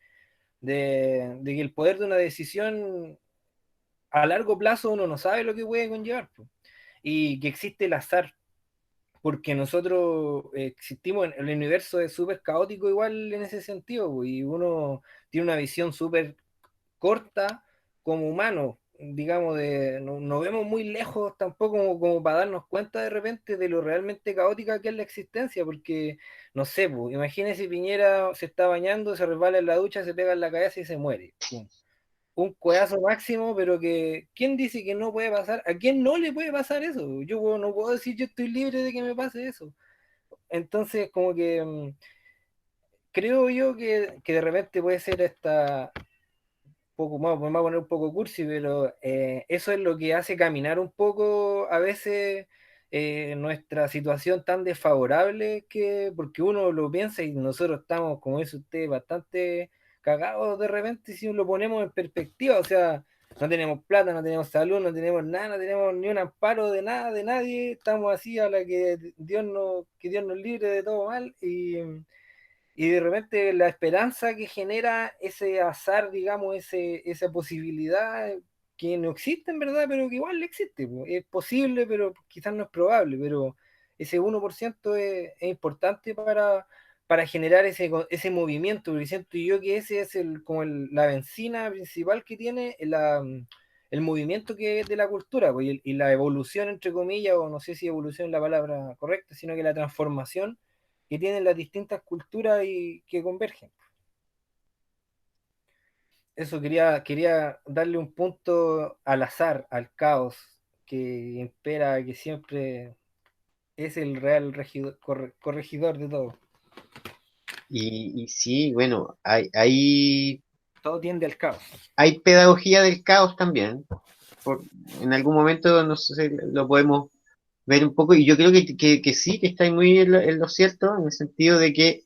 de que el poder de una decisión a largo plazo uno no sabe lo que puede conllevar, po. Y que existe el azar, porque nosotros existimos en el universo, es súper caótico igual en ese sentido, po, y uno tiene una visión súper corta como humano, digamos, no vemos muy lejos tampoco como para darnos cuenta de repente de lo realmente caótica que es la existencia, porque, no sé, pues, imagínese Piñera se está bañando, se resbala en la ducha, se pega en la cabeza y se muere. Pum. Un codazo máximo, pero que, ¿quién dice que no puede pasar? ¿A quién no le puede pasar eso? Yo no puedo decir yo estoy libre de que me pase eso. Entonces, como que creo yo que de repente puede ser esta poco más, me voy a poner un poco cursi, pero eso es lo que hace caminar un poco a veces nuestra situación tan desfavorable, porque uno lo piensa y nosotros estamos, como dice usted, bastante cagados de repente si lo ponemos en perspectiva. O sea, no tenemos plata, no tenemos salud, no tenemos nada, no tenemos ni un amparo de nada, de nadie, estamos así a la que Dios nos libre de todo mal. Y de repente la esperanza que genera ese azar, digamos, esa posibilidad que no existe en verdad, pero que igual existe, po. Es posible, pero quizás no es probable, pero ese 1% es importante para generar ese movimiento, porque siento yo que ese es la benzina principal que tiene el movimiento que es de la cultura, pues, y la evolución, entre comillas, o no sé si evolución es la palabra correcta, sino que la transformación que tienen las distintas culturas y que convergen. Eso quería darle un punto al azar, al caos que impera, que siempre es el real corregidor de todo. Y sí, bueno, Todo tiende al caos. hay pedagogía del caos también. Por, en algún momento, no sé, lo podemos ver un poco, y yo creo que sí, que está muy en lo cierto, en el sentido de que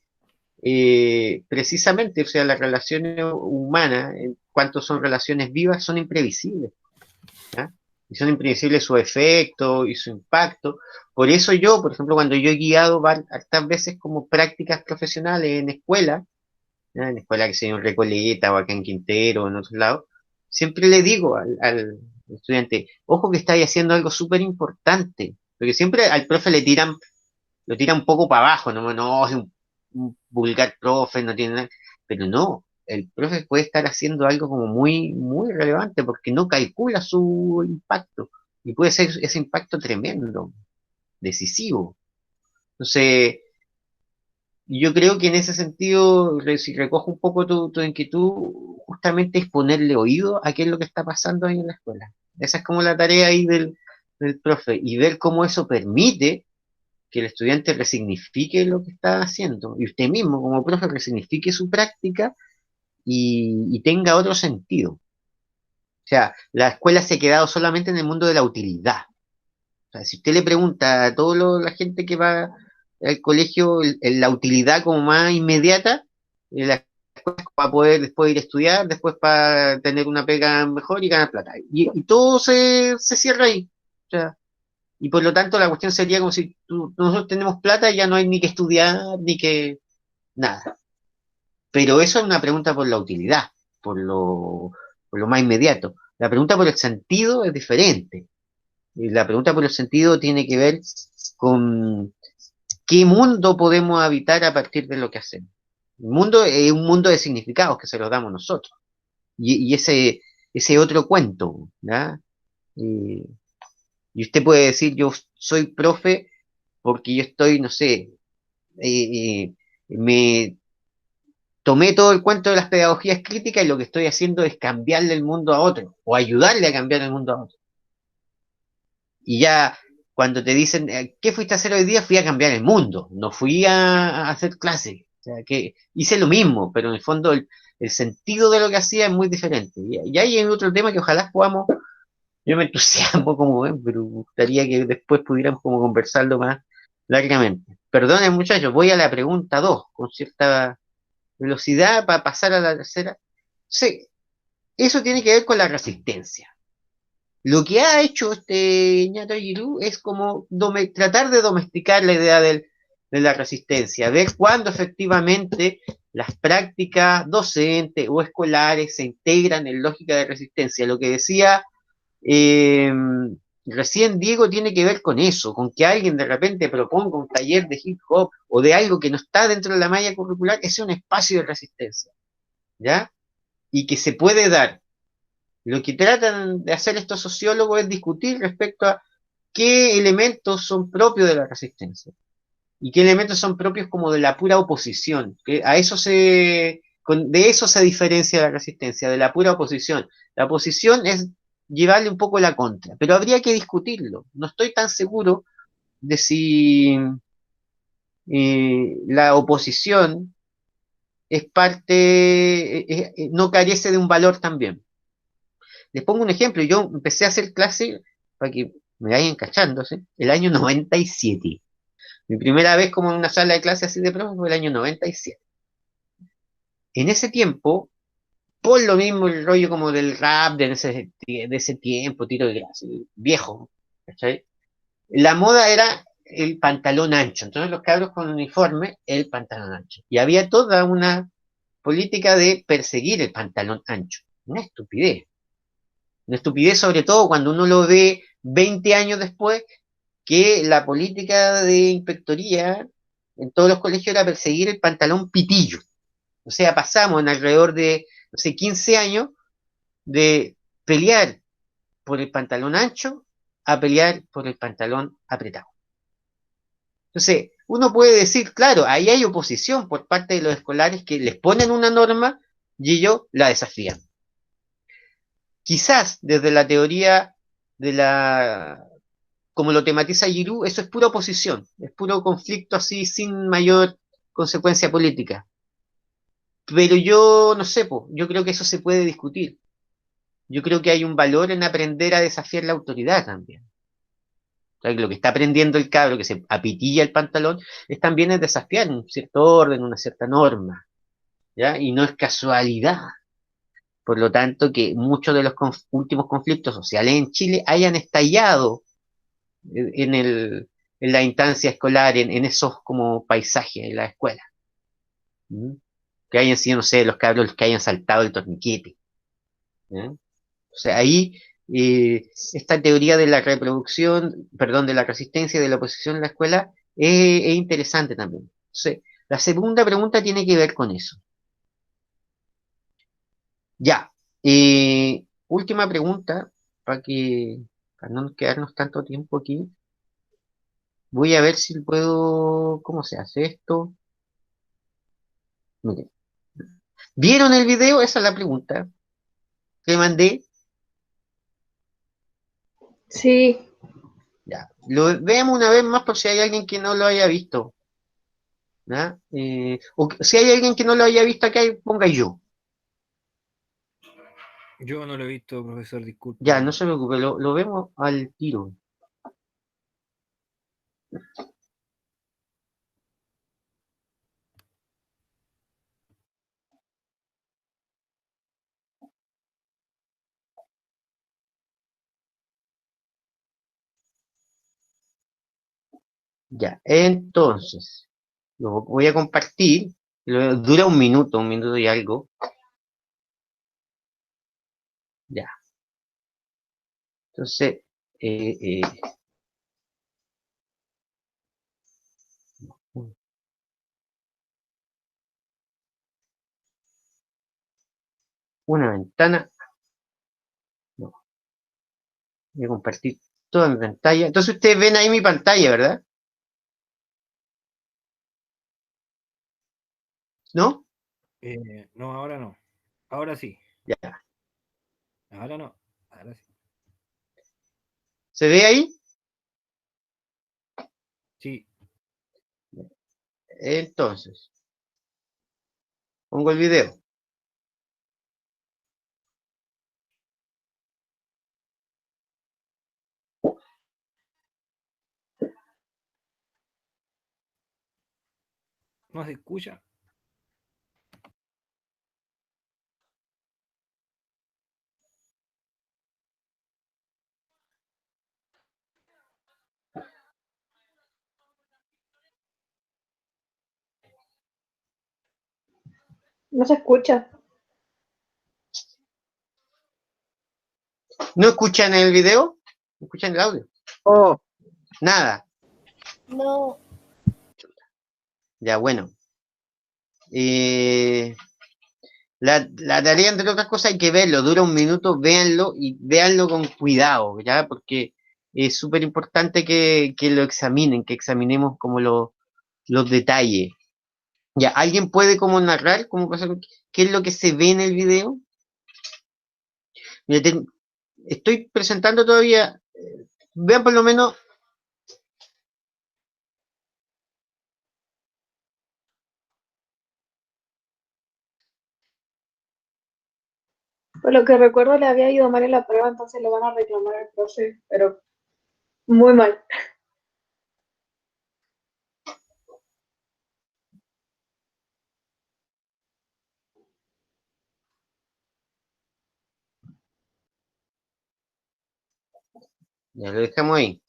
precisamente, o sea, las relaciones humanas, en cuanto son relaciones vivas, son imprevisibles, ¿ya? Y son imprevisibles su efecto y su impacto. Por eso yo, por ejemplo, cuando yo he guiado hartas veces como prácticas profesionales en escuelas, ¿ya? En escuela que sea en Recoleta o acá en Quintero o en otros lados, siempre le digo al estudiante, ojo que estáis haciendo algo súper importante, porque siempre al profe lo tira un poco para abajo, no, es un vulgar profe, no tiene nada, pero no, el profe puede estar haciendo algo como muy, muy relevante porque no calcula su impacto y puede ser ese impacto tremendo, decisivo. Entonces, yo creo que en ese sentido, si recojo un poco tu inquietud, justamente es ponerle oído a qué es lo que está pasando ahí en la escuela. Esa es como la tarea ahí del profe y ver cómo eso permite que el estudiante resignifique lo que está haciendo y usted mismo como profe resignifique su práctica y tenga otro sentido. O sea, la escuela se ha quedado solamente en el mundo de la utilidad. O sea, si usted le pregunta a toda la gente que va al colegio la utilidad como más inmediata, la escuela es para poder después ir a estudiar, después para tener una pega mejor y ganar plata. Y todo se cierra ahí. O sea, y por lo tanto la cuestión sería como si nosotros tenemos plata y ya no hay ni que estudiar ni que nada. Pero eso es una pregunta por la utilidad, por por lo más inmediato. La pregunta por el sentido es diferente. Y la pregunta por el sentido tiene que ver con qué mundo podemos habitar a partir de lo que hacemos. El mundo es un mundo de significados que se los damos nosotros. Y ese otro cuento, ¿ya? Y, y usted puede decir, yo soy profe porque yo estoy, no sé, me tomé todo el cuento de las pedagogías críticas y lo que estoy haciendo es cambiarle el mundo a otro, o ayudarle a cambiar el mundo a otro. Y ya cuando te dicen, ¿qué fuiste a hacer hoy día? Fui a cambiar el mundo, no fui a hacer clases. O sea, que hice lo mismo, pero en el fondo el sentido de lo que hacía es muy diferente. Y ahí hay otro tema que ojalá podamos, yo me entusiasmo como ven, pero me gustaría que después pudiéramos como conversarlo más largamente. Perdonen muchachos, voy a la pregunta 2 con cierta velocidad para pasar a la tercera. Sí, eso tiene que ver con la resistencia. Lo que ha hecho este ñato Giroux es como tratar de domesticar la idea de la resistencia, ver cuándo efectivamente las prácticas docentes o escolares se integran en lógica de resistencia. Lo que decía eh, recién Diego tiene que ver con eso, con que alguien de repente proponga un taller de hip hop o de algo que no está dentro de la malla curricular, ese es un espacio de resistencia, ¿ya? Y que se puede dar. Lo que tratan de hacer estos sociólogos es discutir respecto a qué elementos son propios de la resistencia y qué elementos son propios como de la pura oposición. Que a eso de eso se diferencia la resistencia, de la pura oposición. La oposición es llevarle un poco la contra, pero habría que discutirlo. No estoy tan seguro de si la oposición es parte, no carece de un valor también. Les pongo un ejemplo, yo empecé a hacer clase, para que me vayan cachándose, el año 97. Mi primera vez como en una sala de clase así de profe fue el año 97. En ese tiempo, por lo mismo el rollo como del rap de ese tiempo, tiro de gracia, viejo, ¿cachai? La moda era el pantalón ancho, entonces los cabros con uniforme, el pantalón ancho. Y había toda una política de perseguir el pantalón ancho. Una estupidez. Una estupidez sobre todo cuando uno lo ve 20 años después, que la política de inspectoría en todos los colegios era perseguir el pantalón pitillo. O sea, pasamos en alrededor de, no sé, 15 años de pelear por el pantalón ancho a pelear por el pantalón apretado. Entonces, uno puede decir, claro, ahí hay oposición por parte de los escolares que les ponen una norma y ellos la desafían. Quizás desde la teoría de la, como lo tematiza Giroux, eso es pura oposición, es puro conflicto así sin mayor consecuencia política. Pero yo no sé, yo creo que eso se puede discutir. Yo creo que hay un valor en aprender a desafiar la autoridad también. O sea, lo que está aprendiendo el cabro, que se apitilla el pantalón, es también es desafiar un cierto orden, una cierta norma, ¿ya? Y no es casualidad. Por lo tanto, que muchos de los últimos conflictos sociales en Chile hayan estallado en la instancia escolar, en esos como paisajes en la escuela. ¿Mm? Que hayan sido, no sé, los cabros que hayan saltado el torniquete. ¿Ya? O sea, ahí esta teoría de la reproducción, perdón, de la resistencia y de la oposición en la escuela es interesante también. Entonces, la segunda pregunta tiene que ver con eso. Ya, última pregunta, para no quedarnos tanto tiempo aquí. Voy a ver si puedo, ¿cómo se hace esto? Miren, ¿vieron el video? Esa es la pregunta que mandé. Sí, Ya, lo veamos una vez más por si hay alguien que no lo haya visto. ¿Ya? O si hay alguien que no lo haya visto acá, ponga yo. Yo no lo he visto, profesor, disculpe. Ya, no se preocupe, lo vemos al tiro. Ya, entonces, lo voy a compartir. Dura un minuto y algo. Ya. Entonces, eh, una ventana. No, voy a compartir toda mi pantalla. Entonces ustedes ven ahí mi pantalla, ¿verdad? ¿No? No, ahora no. Ahora sí. Ya. Ahora no. Ahora sí. ¿Se ve ahí? Sí. Entonces, pongo el video. No se escucha. No se escucha. ¿No escuchan el video? ¿No escuchan el audio? Oh, Nada. No, Ya, bueno. La tarea, entre otras cosas, hay que verlo. Dura un minuto, véanlo y véanlo con cuidado, ¿ya? Porque es súper importante que lo examinen, que examinemos como los detalles. Ya, ¿alguien puede como narrar cómo pasa, qué es lo que se ve en el video? Mira, estoy presentando todavía, vean por lo menos, Por lo que recuerdo le había ido mal en la prueba, entonces le van a reclamar al profe, pero muy mal. ya lo dejamos ahí.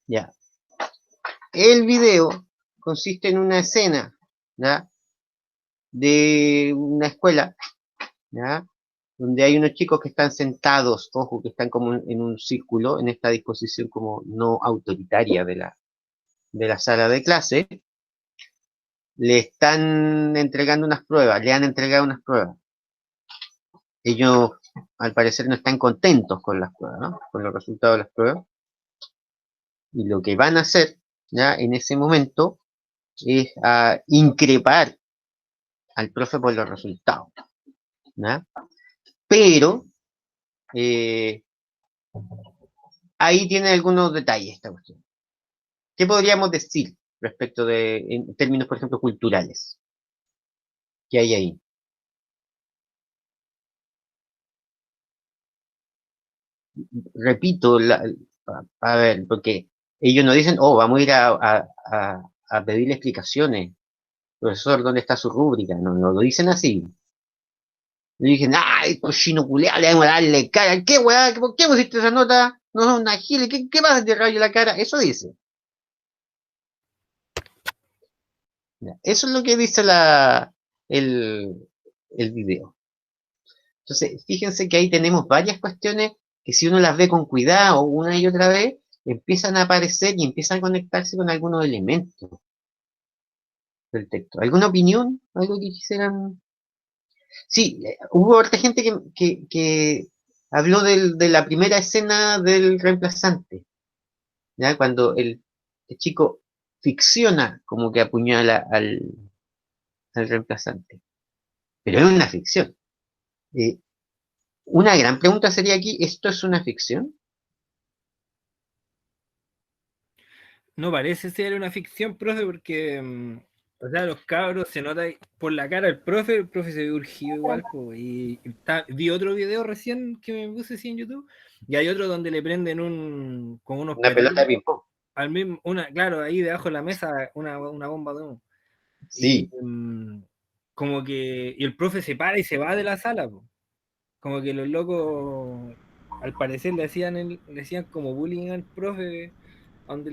Ya. El video consiste en una escena, ¿ya? De una escuela, ¿ya? Donde hay unos chicos que están sentados, ojo, que están como en un círculo, en esta disposición como no autoritaria de la sala de clase, le están entregando unas pruebas, le han entregado unas pruebas. Ellos, al parecer, no están contentos con las pruebas, ¿no? Con los resultados de las pruebas. Y lo que van a hacer, ya, en ese momento, es increpar al profe por los resultados, ¿ya? Pero, eh, ahí tiene algunos detalles esta cuestión. ¿Qué podríamos decir respecto en términos, por ejemplo, culturales? ¿Qué hay ahí? Repito, a ver, porque ellos no dicen, oh, vamos a ir a pedirle explicaciones, profesor, ¿dónde está su rúbrica? No, no lo dicen así. Le dije, ay, cochino culeado, le vamos a darle cara. ¿Qué weá? ¿Por qué pusiste esa nota? No son una gile, ¿qué más de rayo la cara? Eso dice. Ya, eso es lo que dice el, el video. Entonces, fíjense que ahí tenemos varias cuestiones que si uno las ve con cuidado una y otra vez, empiezan a aparecer y empiezan a conectarse con algunos elementos del texto. ¿Alguna opinión? ¿Algo que quisieran? Sí, hubo harta gente que habló de la primera escena del reemplazante, ¿ya? Cuando el chico ficciona como que apuñala al reemplazante. Pero es una ficción. Eh, una gran pregunta sería aquí, ¿esto es una ficción? No parece ser una ficción, profe, porque o sea, los cabros se nota por la cara del profe, el profe se ve urgido igual, po, y vi otro video recién que me puse así en YouTube, y hay otro donde le prenden con unos Una pelota de petardos ping-pong. al mismo, claro, ahí debajo de la mesa, una bomba de humo. Y Sí, como que, y el profe se para y se va de la sala, po. Como que los locos, al parecer le hacían como bullying al profe donde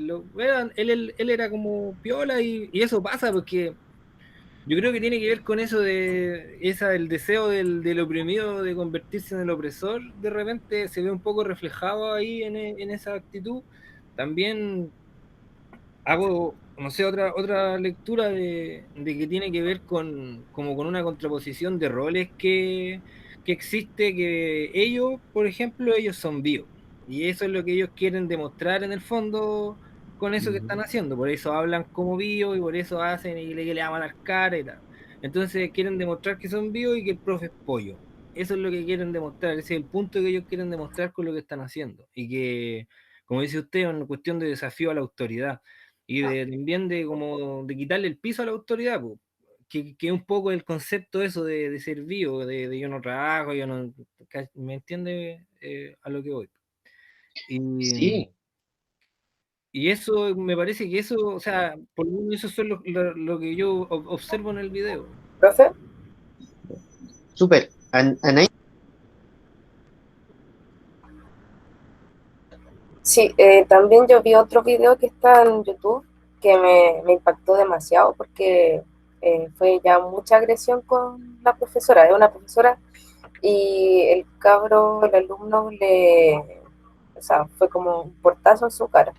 él era como piola y eso pasa porque yo creo que tiene que ver con eso el deseo del oprimido de convertirse en el opresor, de repente se ve un poco reflejado ahí en esa actitud. También hago, no sé, otra lectura de que tiene que ver como con una contraposición de roles que existe, que ellos, por ejemplo, ellos son vivos. Y eso es lo que ellos quieren demostrar en el fondo con eso que están haciendo, por eso hablan como bio y por eso hacen y le aman las caras y tal. Entonces quieren demostrar que son bio y que el profe es pollo. Eso es lo que quieren demostrar, ese es el punto que ellos quieren demostrar con lo que están haciendo. Y que, como dice usted, es una cuestión de desafío a la autoridad y también de como de quitarle el piso a la autoridad, po. Que un poco el concepto eso de ser vivo, de yo no trabajo, yo no, ¿me entiende a lo que voy? Y, Sí, y eso me parece que eso, o sea, por lo menos eso es lo que yo observo en el video. ¿Profe? súper. Anaí, Sí, también yo vi otro video que está en YouTube que me impactó demasiado porque fue ya mucha agresión con la profesora. Es una profesora y el cabro, el alumno, o sea, fue como un portazo en su cara.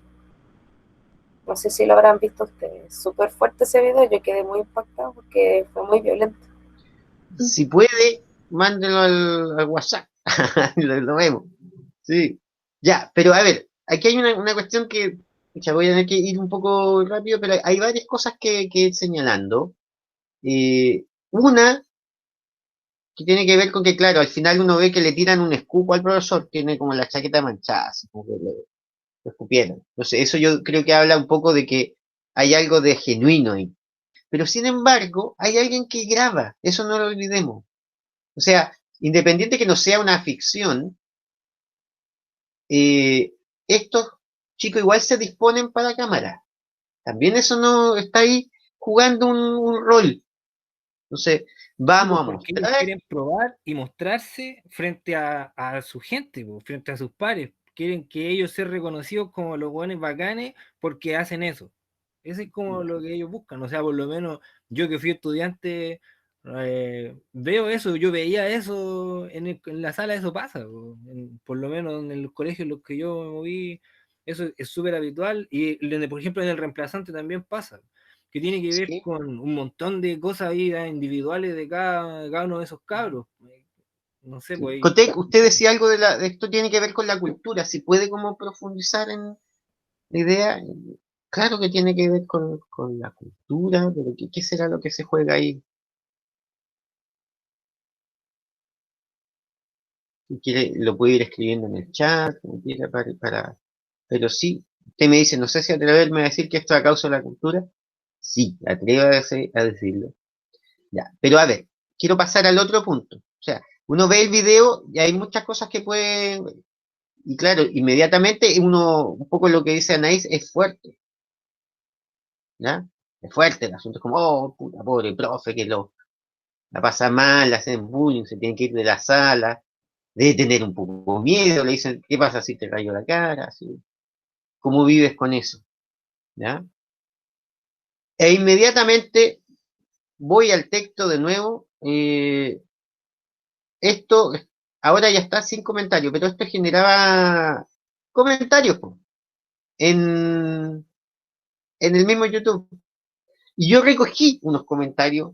No sé si lo habrán visto ustedes. Súper fuerte ese video, yo quedé muy impactado porque fue muy violento. si puede, mándelo al WhatsApp. Lo vemos. Sí. Ya, pero a ver, aquí hay una cuestión que, ya voy a tener que ir un poco rápido, pero hay varias cosas que ir señalando. Una que tiene que ver con que, claro, al final uno ve que le tiran un escupo al profesor, tiene como la chaqueta manchada, así como que lo escupieron. Entonces, eso yo creo que habla un poco de que hay algo de genuino ahí. Pero sin embargo, hay alguien que graba, eso no lo olvidemos. O sea, independiente que no sea una ficción, eh, estos chicos igual se disponen para cámara. También eso no está ahí jugando un rol. Entonces, Sí, vamos pues, a porque ellos mostrar. quieren probar y mostrarse frente a su gente, pues, frente a sus pares. Quieren que ellos sean reconocidos como los buenos bacanes porque hacen eso. Eso es como lo que ellos buscan. O sea, por lo menos yo que fui estudiante, veo eso, yo veía eso en la sala, eso pasa. Po. Por lo menos en los colegios en los que yo me moví, eso es súper habitual. Y, por ejemplo, en el reemplazante también pasa que tiene que ver Sí. con un montón de cosas ahí individuales de cada uno de esos cabros. No sé, pues ahí. Cotec, usted decía algo de esto tiene que ver con la cultura. Si puede como profundizar en la idea, claro que tiene que ver con la cultura, pero ¿qué será lo que se juega ahí? Si quiere, lo puede ir escribiendo en el chat, como quiera, pero sí, usted me dice, no sé si atreverme a decir que esto es a causa de la cultura. Sí, atrévase a decirlo. Ya, pero a ver, quiero pasar al otro punto. O sea, uno ve el video y hay muchas cosas que puede, y claro, inmediatamente uno, un poco lo que dice Anaís es fuerte, ¿ya? Es fuerte el asunto, es como, oh, puta, pobre profe, la pasa mal, le hacen bullying, se tiene que ir de la sala, debe tener un poco de miedo, le dicen, ¿qué pasa si te rayo la cara? Así, ¿cómo vives con eso? ¿Ya? E inmediatamente voy al texto de nuevo, esto ahora ya está sin comentario, pero esto generaba comentarios po, en, en el mismo YouTube. Y yo recogí unos comentarios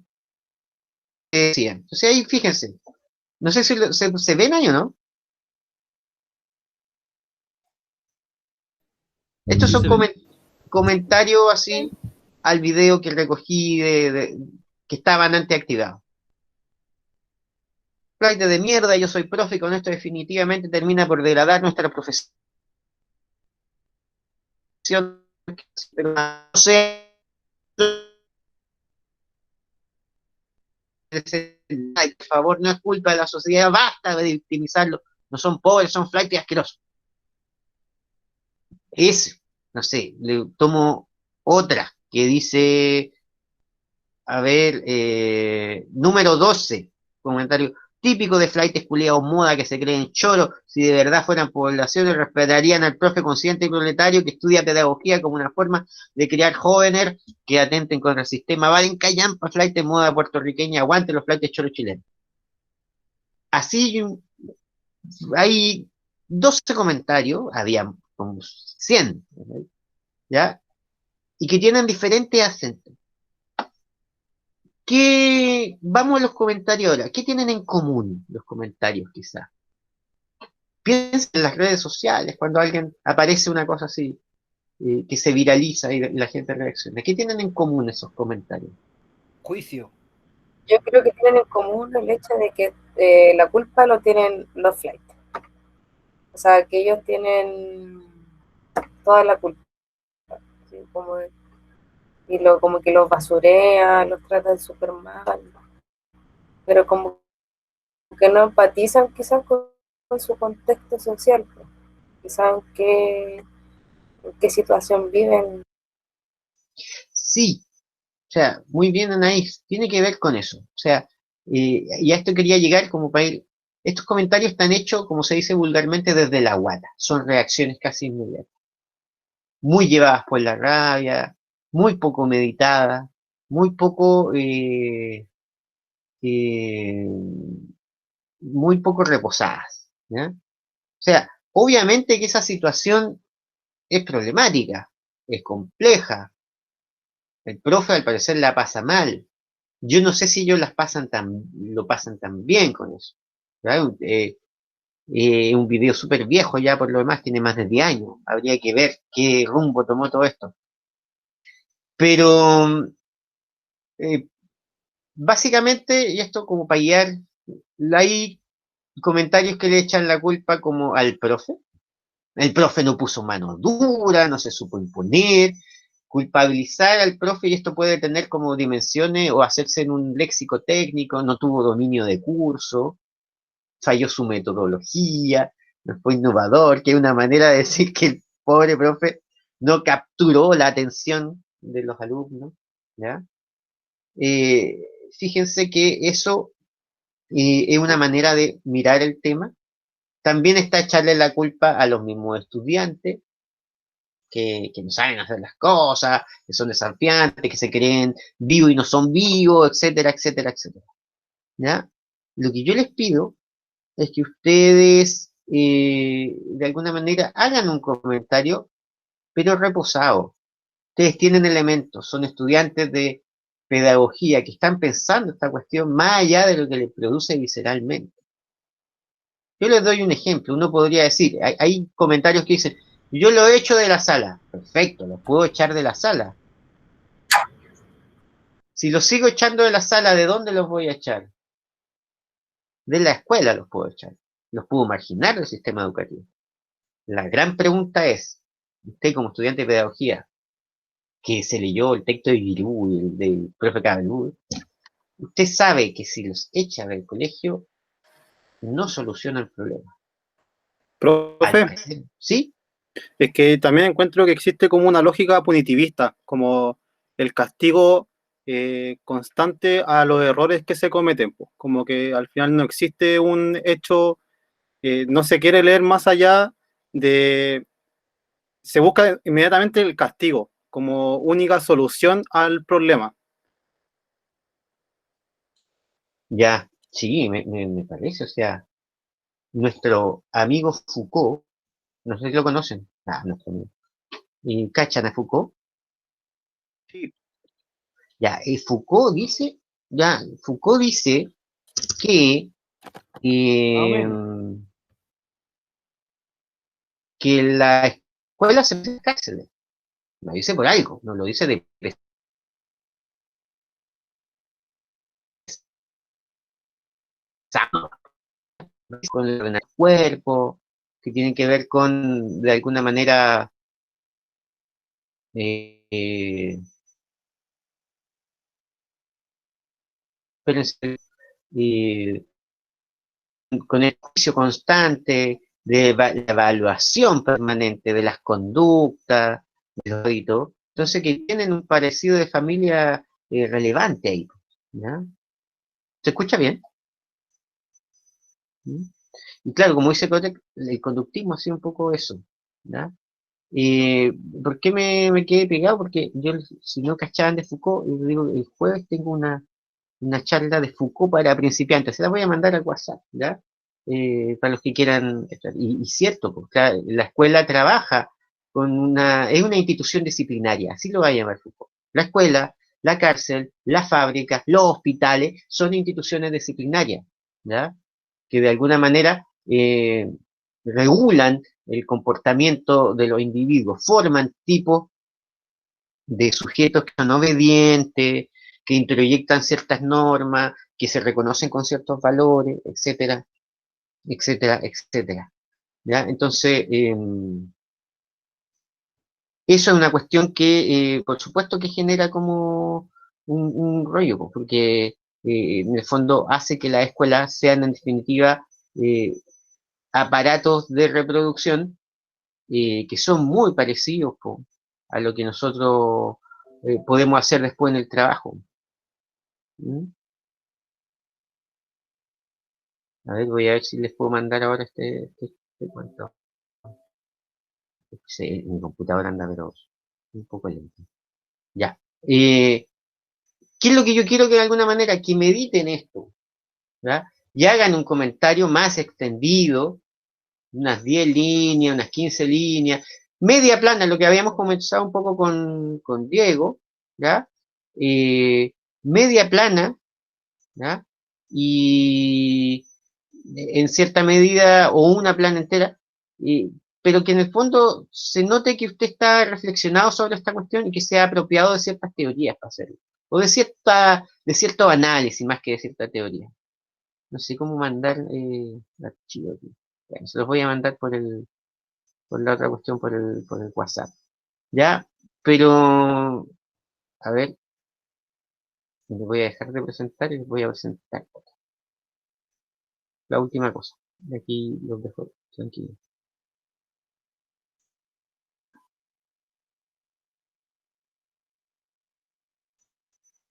que decían. Entonces ahí fíjense, no sé si se ven ahí o no. Estos Sí son se ven. comentarios así al video que recogí que estaban antes activados. Flight de mierda, yo soy profe y con esto definitivamente termina por degradar nuestra profesión. Pero no sé, por favor, no es culpa de la sociedad, basta de victimizarlo. No son pobres, son flight y asquerosos. Es, no sé, le tomo otra que dice, a ver, número 12 comentario. Típico de flightes culiados moda que se creen choro, si de verdad fueran poblaciones respetarían al profe consciente y proletario que estudia pedagogía como una forma de crear jóvenes que atenten contra el sistema. Valen callampa, flight moda puertorriqueña, aguante los flightes choros chilenos. Así hay 12 comentarios, había como 100, ¿ya? Y que tienen diferentes acentos. Vamos a los comentarios ahora. ¿Qué tienen en común los comentarios, quizás? Piensen en las redes sociales, cuando alguien aparece una cosa así. que se viraliza y la gente reacciona. ¿Qué tienen en común esos comentarios? Juicio. Yo creo que tienen en común el hecho de que la culpa lo tienen los flight. O sea, que ellos tienen toda la culpa. ¿Sí? Como que los basurean, los tratan súper mal. Pero como que no empatizan quizás con su contexto social. Pues. Quizás en qué situación viven. Sí, o sea, muy bien, Anaís, tiene que ver con eso. O sea, y a esto quería llegar como para ir. Estos comentarios están hechos, como se dice vulgarmente, desde la guata. Son reacciones casi inmediatas. Muy llevadas por la rabia, muy poco meditadas, muy poco, eh, muy poco reposadas. ¿Ya? O sea, obviamente que esa situación es problemática, es compleja. El profe al parecer la pasa mal. Yo no sé si ellos lo pasan tan bien con eso. ¿Verdad? Un video súper viejo ya por lo demás, tiene más de 10 años. Habría que ver qué rumbo tomó todo esto. Pero eh, básicamente, y esto como para guiar, hay comentarios que le echan la culpa como al profe. El profe no puso mano dura, no se supo imponer, culpabilizar al profe, y esto puede tener como dimensiones o hacerse en un léxico técnico, no tuvo dominio de curso, falló su metodología, no fue innovador, que es una manera de decir que el pobre profe no capturó la atención de los alumnos, ¿ya? Eh, Fíjense que eso es una manera de mirar el tema. También está echarle la culpa a los mismos estudiantes, que no saben hacer las cosas, que son desafiantes, que se creen vivos y no son vivos, etcétera, etcétera, etcétera. ¿Ya? Lo que yo les pido es que ustedes, de alguna manera, hagan un comentario, pero reposado. Ustedes tienen elementos, son estudiantes de pedagogía que están pensando esta cuestión más allá de lo que les produce visceralmente. Yo les doy un ejemplo. Uno podría decir, hay comentarios que dicen, yo lo he hecho de la sala. Perfecto, lo puedo echar de la sala. Si los sigo echando de la sala, ¿de dónde los voy a echar? De la escuela los puedo echar. Los puedo marginar del sistema educativo. La gran pregunta es, usted como estudiante de pedagogía, que se leyó el texto de Giroud y el del profe Cabelú, usted sabe que si los echa del colegio, no soluciona el problema. Al Profe, parecer, ¿sí? es que también encuentro que existe como una lógica punitivista, como el castigo constante a los errores que se cometen, pues. Como que al final no existe un hecho, no se quiere leer más allá de, se busca inmediatamente el castigo como única solución al problema. Ya, sí, me parece. O sea, nuestro amigo Foucault, no sé si lo conocen, nuestro amigo, y cachan a Foucault, Sí, ya, Foucault dice que, Más o eh, menos. que la escuela se hace cárcel. Lo dice por algo, no lo dice de pesado, con el cuerpo, que tiene que ver con, de alguna manera, eh, espérense, eh, con el juicio constante, de la evaluación permanente de las conductas, de los hábitos, entonces que tienen un parecido de familia relevante ahí, ¿ya? ¿Se escucha bien? ¿Mm? Y claro, como dice Kotek, el conductismo ha sido un poco eso, ¿ya? Eh, ¿Por qué me quedé pegado? Porque yo, si no cachaban de Foucault, yo digo, el jueves tengo una charla de Foucault para principiantes. Se la voy a mandar al WhatsApp, ¿ya? Para los que quieran estar. Y cierto, pues, claro, la escuela trabaja es una institución disciplinaria, así lo va a llamar Foucault. La escuela, la cárcel, las fábricas, los hospitales son instituciones disciplinarias, ¿ya? Que de alguna manera regulan el comportamiento de los individuos, forman tipos de sujetos que son obedientes, que introyectan ciertas normas, que se reconocen con ciertos valores, etcétera, etcétera, etcétera. ¿Ya? Entonces, eso es una cuestión que, por supuesto, que genera como un rollo, pues, porque en el fondo hace que las escuelas sean, en definitiva, aparatos de reproducción que son muy parecidos po, a lo que nosotros podemos hacer después en el trabajo. ¿Mm? A ver, voy a ver si les puedo mandar ahora este cuento. Sí, mi computadora anda, pero un poco lento. Ya. ¿Qué es lo que yo quiero que de alguna manera que mediten esto? ¿Ya? Y hagan un comentario más extendido, unas 10 líneas, unas 15 líneas, media plana, lo que habíamos comenzado un poco con Diego, ¿ya? Media plana, ¿ya? Y en cierta medida, o una plana entera, pero que en el fondo se note que usted está reflexionado sobre esta cuestión y que sea apropiado de ciertas teorías para hacerlo, o de cierto análisis más que de cierta teoría. No sé cómo mandar archivo aquí. Bueno, se los voy a mandar por la otra cuestión, por el WhatsApp. ¿Ya? Pero, a ver, les voy a dejar de presentar y les voy a presentar la última cosa. De aquí los dejo tranquilos.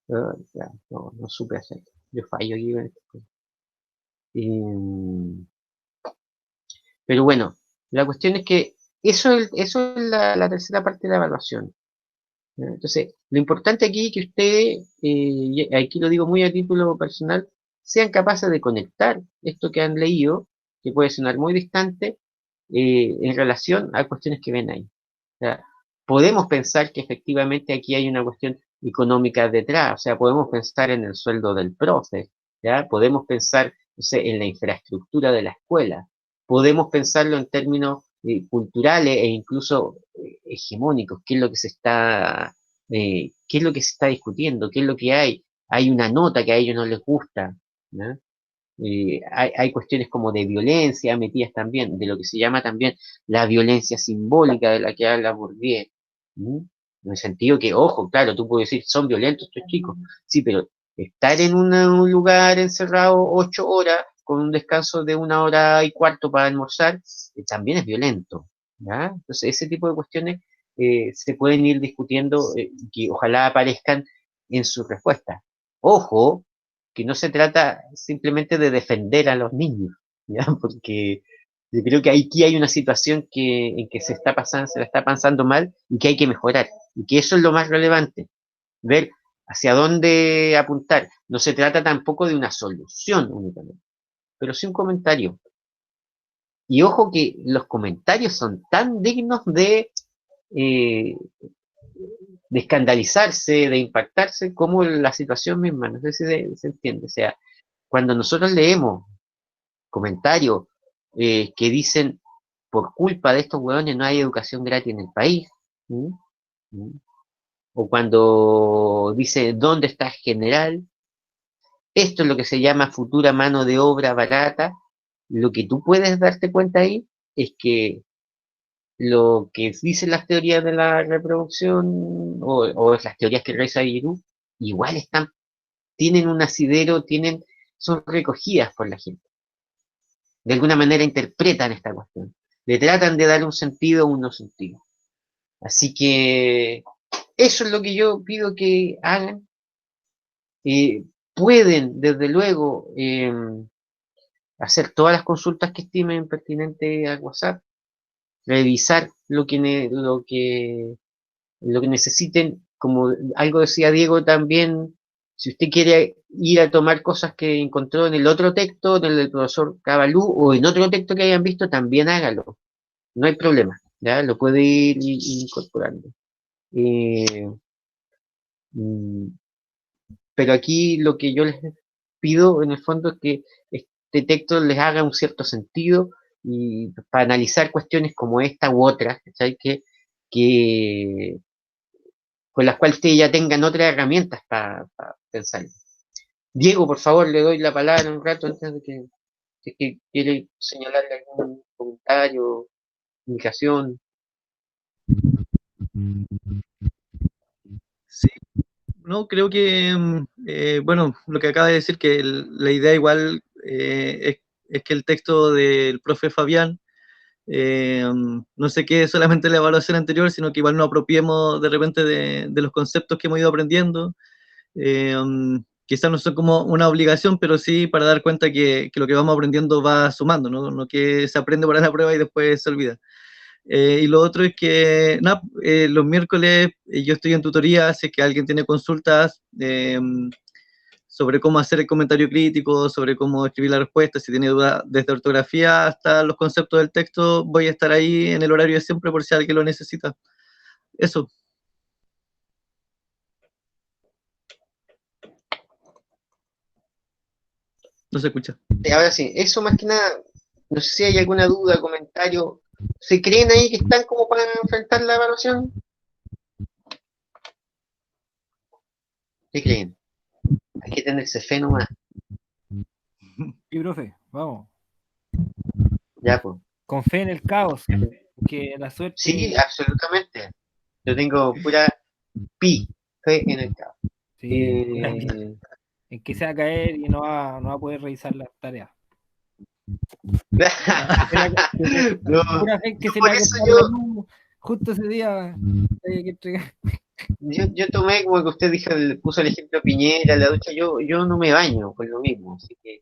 Ya, no supe hacerlo. Yo fallo aquí con esto. Pero bueno, la cuestión es que eso es la tercera parte de la evaluación. ¿Ya? Entonces, lo importante aquí es que ustedes, y aquí lo digo muy a título personal, sean capaces de conectar esto que han leído, que puede sonar muy distante, en relación a cuestiones que ven ahí. O sea, podemos pensar que efectivamente aquí hay una cuestión económica detrás, o sea, podemos pensar en el sueldo del profe, ¿ya? Podemos pensar, no sé, en la infraestructura de la escuela, podemos pensarlo en términos culturales e incluso hegemónicos, qué es lo que qué es lo que se está discutiendo, qué es lo que hay una nota que a ellos no les gusta, ¿no? Hay cuestiones como de violencia metidas también, de lo que se llama también la violencia simbólica de la que habla Bourdieu. ¿Mm? En el sentido que, ojo, claro, tú puedes decir, son violentos estos chicos, sí, pero estar en un lugar encerrado 8 horas, con un descanso de 1 hora y cuarto para almorzar, también es violento. ¿Ya? Entonces, ese tipo de cuestiones se pueden ir discutiendo que ojalá aparezcan en su respuesta. Ojo, que no se trata simplemente de defender a los niños, ¿ya? Porque yo creo que aquí hay una situación en que se la está pasando mal y que hay que mejorar. Y que eso es lo más relevante, ver hacia dónde apuntar. No se trata tampoco de una solución únicamente, pero sí un comentario. Y ojo que los comentarios son tan dignos eh, de escandalizarse, de impactarse, como la situación misma. No sé si se entiende. O sea, cuando nosotros leemos comentarios que dicen, por culpa de estos hueones no hay educación gratis en el país, ¿Mm? ¿Mm? O cuando dice, ¿dónde está general? Esto es lo que se llama futura mano de obra barata. Lo que tú puedes darte cuenta ahí es que lo que dicen las teorías de la reproducción o las teorías que realiza Giroux, igual tienen un asidero, son recogidas por la gente. De alguna manera interpretan esta cuestión. Le tratan de dar un sentido o un no sentido. Así que eso es lo que yo pido que hagan. Pueden, desde luego, hacer todas las consultas que estimen pertinentes al WhatsApp, revisar lo que necesiten, como algo decía Diego también, si usted quiere ir a tomar cosas que encontró en el otro texto, en el del profesor Cabalú, o en otro texto que hayan visto, también hágalo. No hay problema, ¿ya? Lo puede ir incorporando. Eh, mm, pero aquí lo que yo les pido, en el fondo, es que este texto les haga un cierto sentido y para analizar cuestiones como esta u otras, ¿cachai? Que con las cuales ustedes ya tengan otras herramientas para pensar. Diego, por favor, le doy la palabra un rato antes de que quiere señalarle algún comentario, indicación. Sí, no, creo que, bueno, lo que acaba de decir, que la idea igual es que el texto del profe Fabián no se quede solamente en la evaluación anterior, sino que igual nos apropiemos de repente de los conceptos que hemos ido aprendiendo. Quizás no son como una obligación, pero sí para dar cuenta que lo que vamos aprendiendo va sumando, ¿no? No que se aprende para la prueba y después se olvida. Y lo otro es que los miércoles yo estoy en tutoría, así que alguien tiene consultas sobre cómo hacer el comentario crítico, sobre cómo escribir la respuesta, si tiene dudas desde ortografía hasta los conceptos del texto, voy a estar ahí en el horario de siempre por si alguien lo necesita. Eso. No se escucha. Ahora sí, eso más que nada, no sé si hay alguna duda, comentario. ¿Se creen ahí que están como para enfrentar la evaluación? ¿Qué creen? Hay que tenerse fe nomás. Sí, profe, vamos. Ya, pues. Con fe en el caos, que la suerte... Sí, absolutamente. Yo tengo pura fe en el caos. Sí, en que se va a caer y no va a poder revisar las tareas. No, Pura fe que se por le va a eso cortar la luz justo ese día. Hay que entregar. yo tomé como que usted dijo, puso el ejemplo Piñera, la ducha, yo no me baño con lo mismo, así que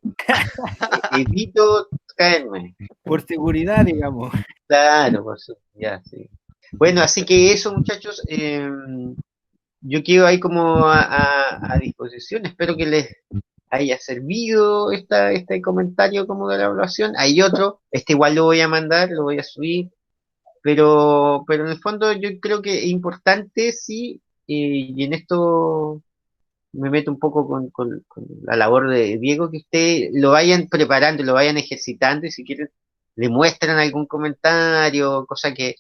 evito caerme. Por seguridad, digamos. Claro, por eso, ya, sí. Bueno, así que eso, muchachos, yo quedo ahí como a disposición, espero que les haya servido este comentario como de la evaluación. Hay otro, este igual lo voy a mandar, lo voy a subir, pero en el fondo yo creo que es importante, sí, y en esto me meto un poco con la labor de Diego, que ustedes lo vayan preparando, lo vayan ejercitando y si quieren le muestran algún comentario, cosa que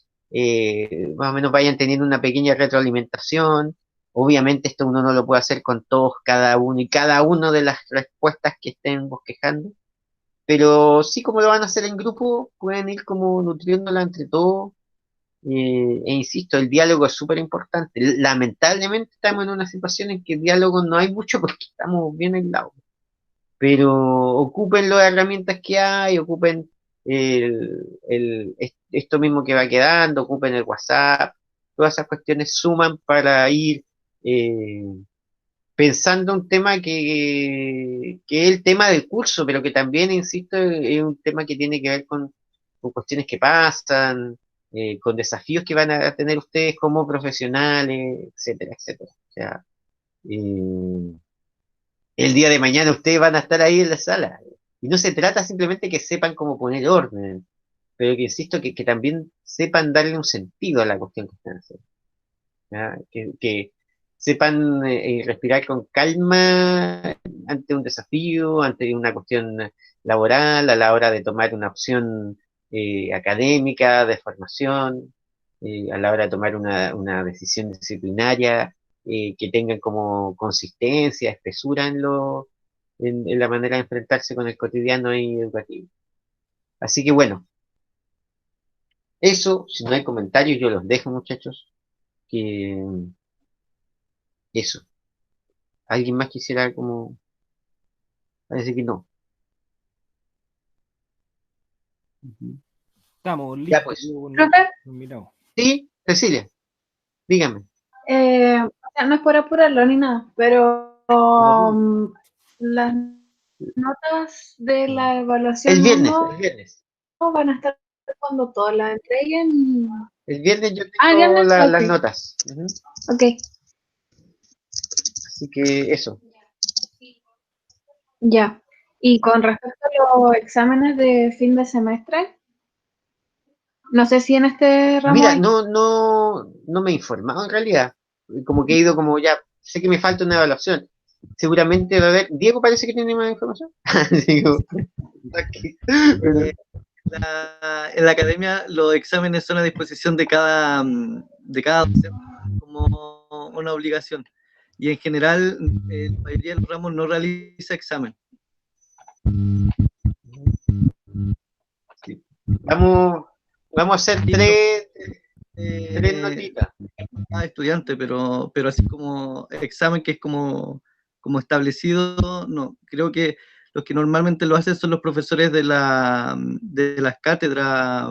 más o menos vayan teniendo una pequeña retroalimentación. Obviamente esto uno no lo puede hacer con todos, cada uno y cada uno de las respuestas que estén bosquejando, pero sí como lo van a hacer en grupo, pueden ir como nutriéndola entre todos. E insisto, el diálogo es súper importante. Lamentablemente estamos en una situación en que el diálogo no hay mucho porque estamos bien aislados. Pero ocupen las herramientas que hay, ocupen esto mismo que va quedando, ocupen el WhatsApp. Todas esas cuestiones suman para ir eh, pensando un tema que es el tema del curso, pero que también, insisto, es un tema que tiene que ver con cuestiones que pasan, con desafíos que van a tener ustedes como profesionales, etcétera, etcétera. O sea, el día de mañana ustedes van a estar ahí en la sala. Y no se trata simplemente que sepan cómo poner orden, pero que insisto que también sepan darle un sentido a la cuestión que están haciendo. ¿Ya? Que sepan respirar con calma ante un desafío, ante una cuestión laboral, a la hora de tomar una opción académica, de formación, a la hora de tomar una decisión disciplinaria, que tengan como consistencia, espesura en la manera de enfrentarse con el cotidiano y educativo. Así que bueno, eso, si no hay comentarios, yo los dejo, muchachos, que eso. ¿Alguien más quisiera como...? Parece que no. Ujú. Estamos Ya listos. pues. Profe, Miramos. Sí, Cecilia, dígame. o sea, no es por apurarlo ni nada, pero las notas de la evaluación El 1 viernes. van a estar cuando todas las entreguen. El viernes yo Ah, tengo viernes, las ok. notas. Ujú. Ok, Así que eso. ya. Y con respecto a los exámenes de fin de semestre, no sé si en este ramo Mira, hay. no me he informado en realidad. Como que he ido como ya, sé que me falta una evaluación. Seguramente va a haber. Diego parece que tiene más información. Digo, ok. Pero, en la academia los exámenes son a disposición de cada docente como una obligación. Y en general, la mayoría de los ramos no realiza examen. Sí. Vamos a hacer tres notitas. Estudiante, pero así como examen que es como establecido, no. Creo que los que normalmente lo hacen son los profesores de las cátedras,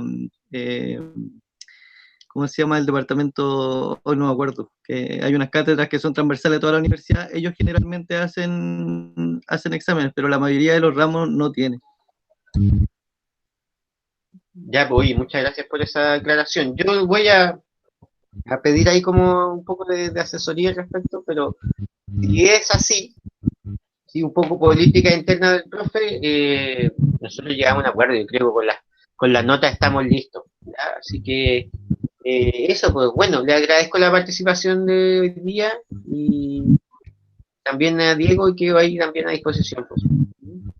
¿cómo se llama el departamento? Hoy no me acuerdo, que hay unas cátedras que son transversales a toda la universidad. Ellos generalmente hacen exámenes, pero la mayoría de los ramos no tienen. Ya, pues, oye, muchas gracias por esa aclaración. Yo voy a pedir ahí como un poco de asesoría al respecto, pero si es así, si un poco política interna del profe, nosotros llegamos a un acuerdo, yo creo que con las notas estamos listos, ¿ya? Así que eso, pues bueno, le agradezco la participación de hoy día y también a Diego, y quedo ahí también a disposición. Pues.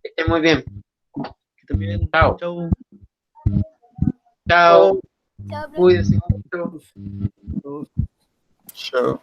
Que estén muy bien. También, Chao. chau. Chao. Chao, profe. Cuídense mucho. Chao.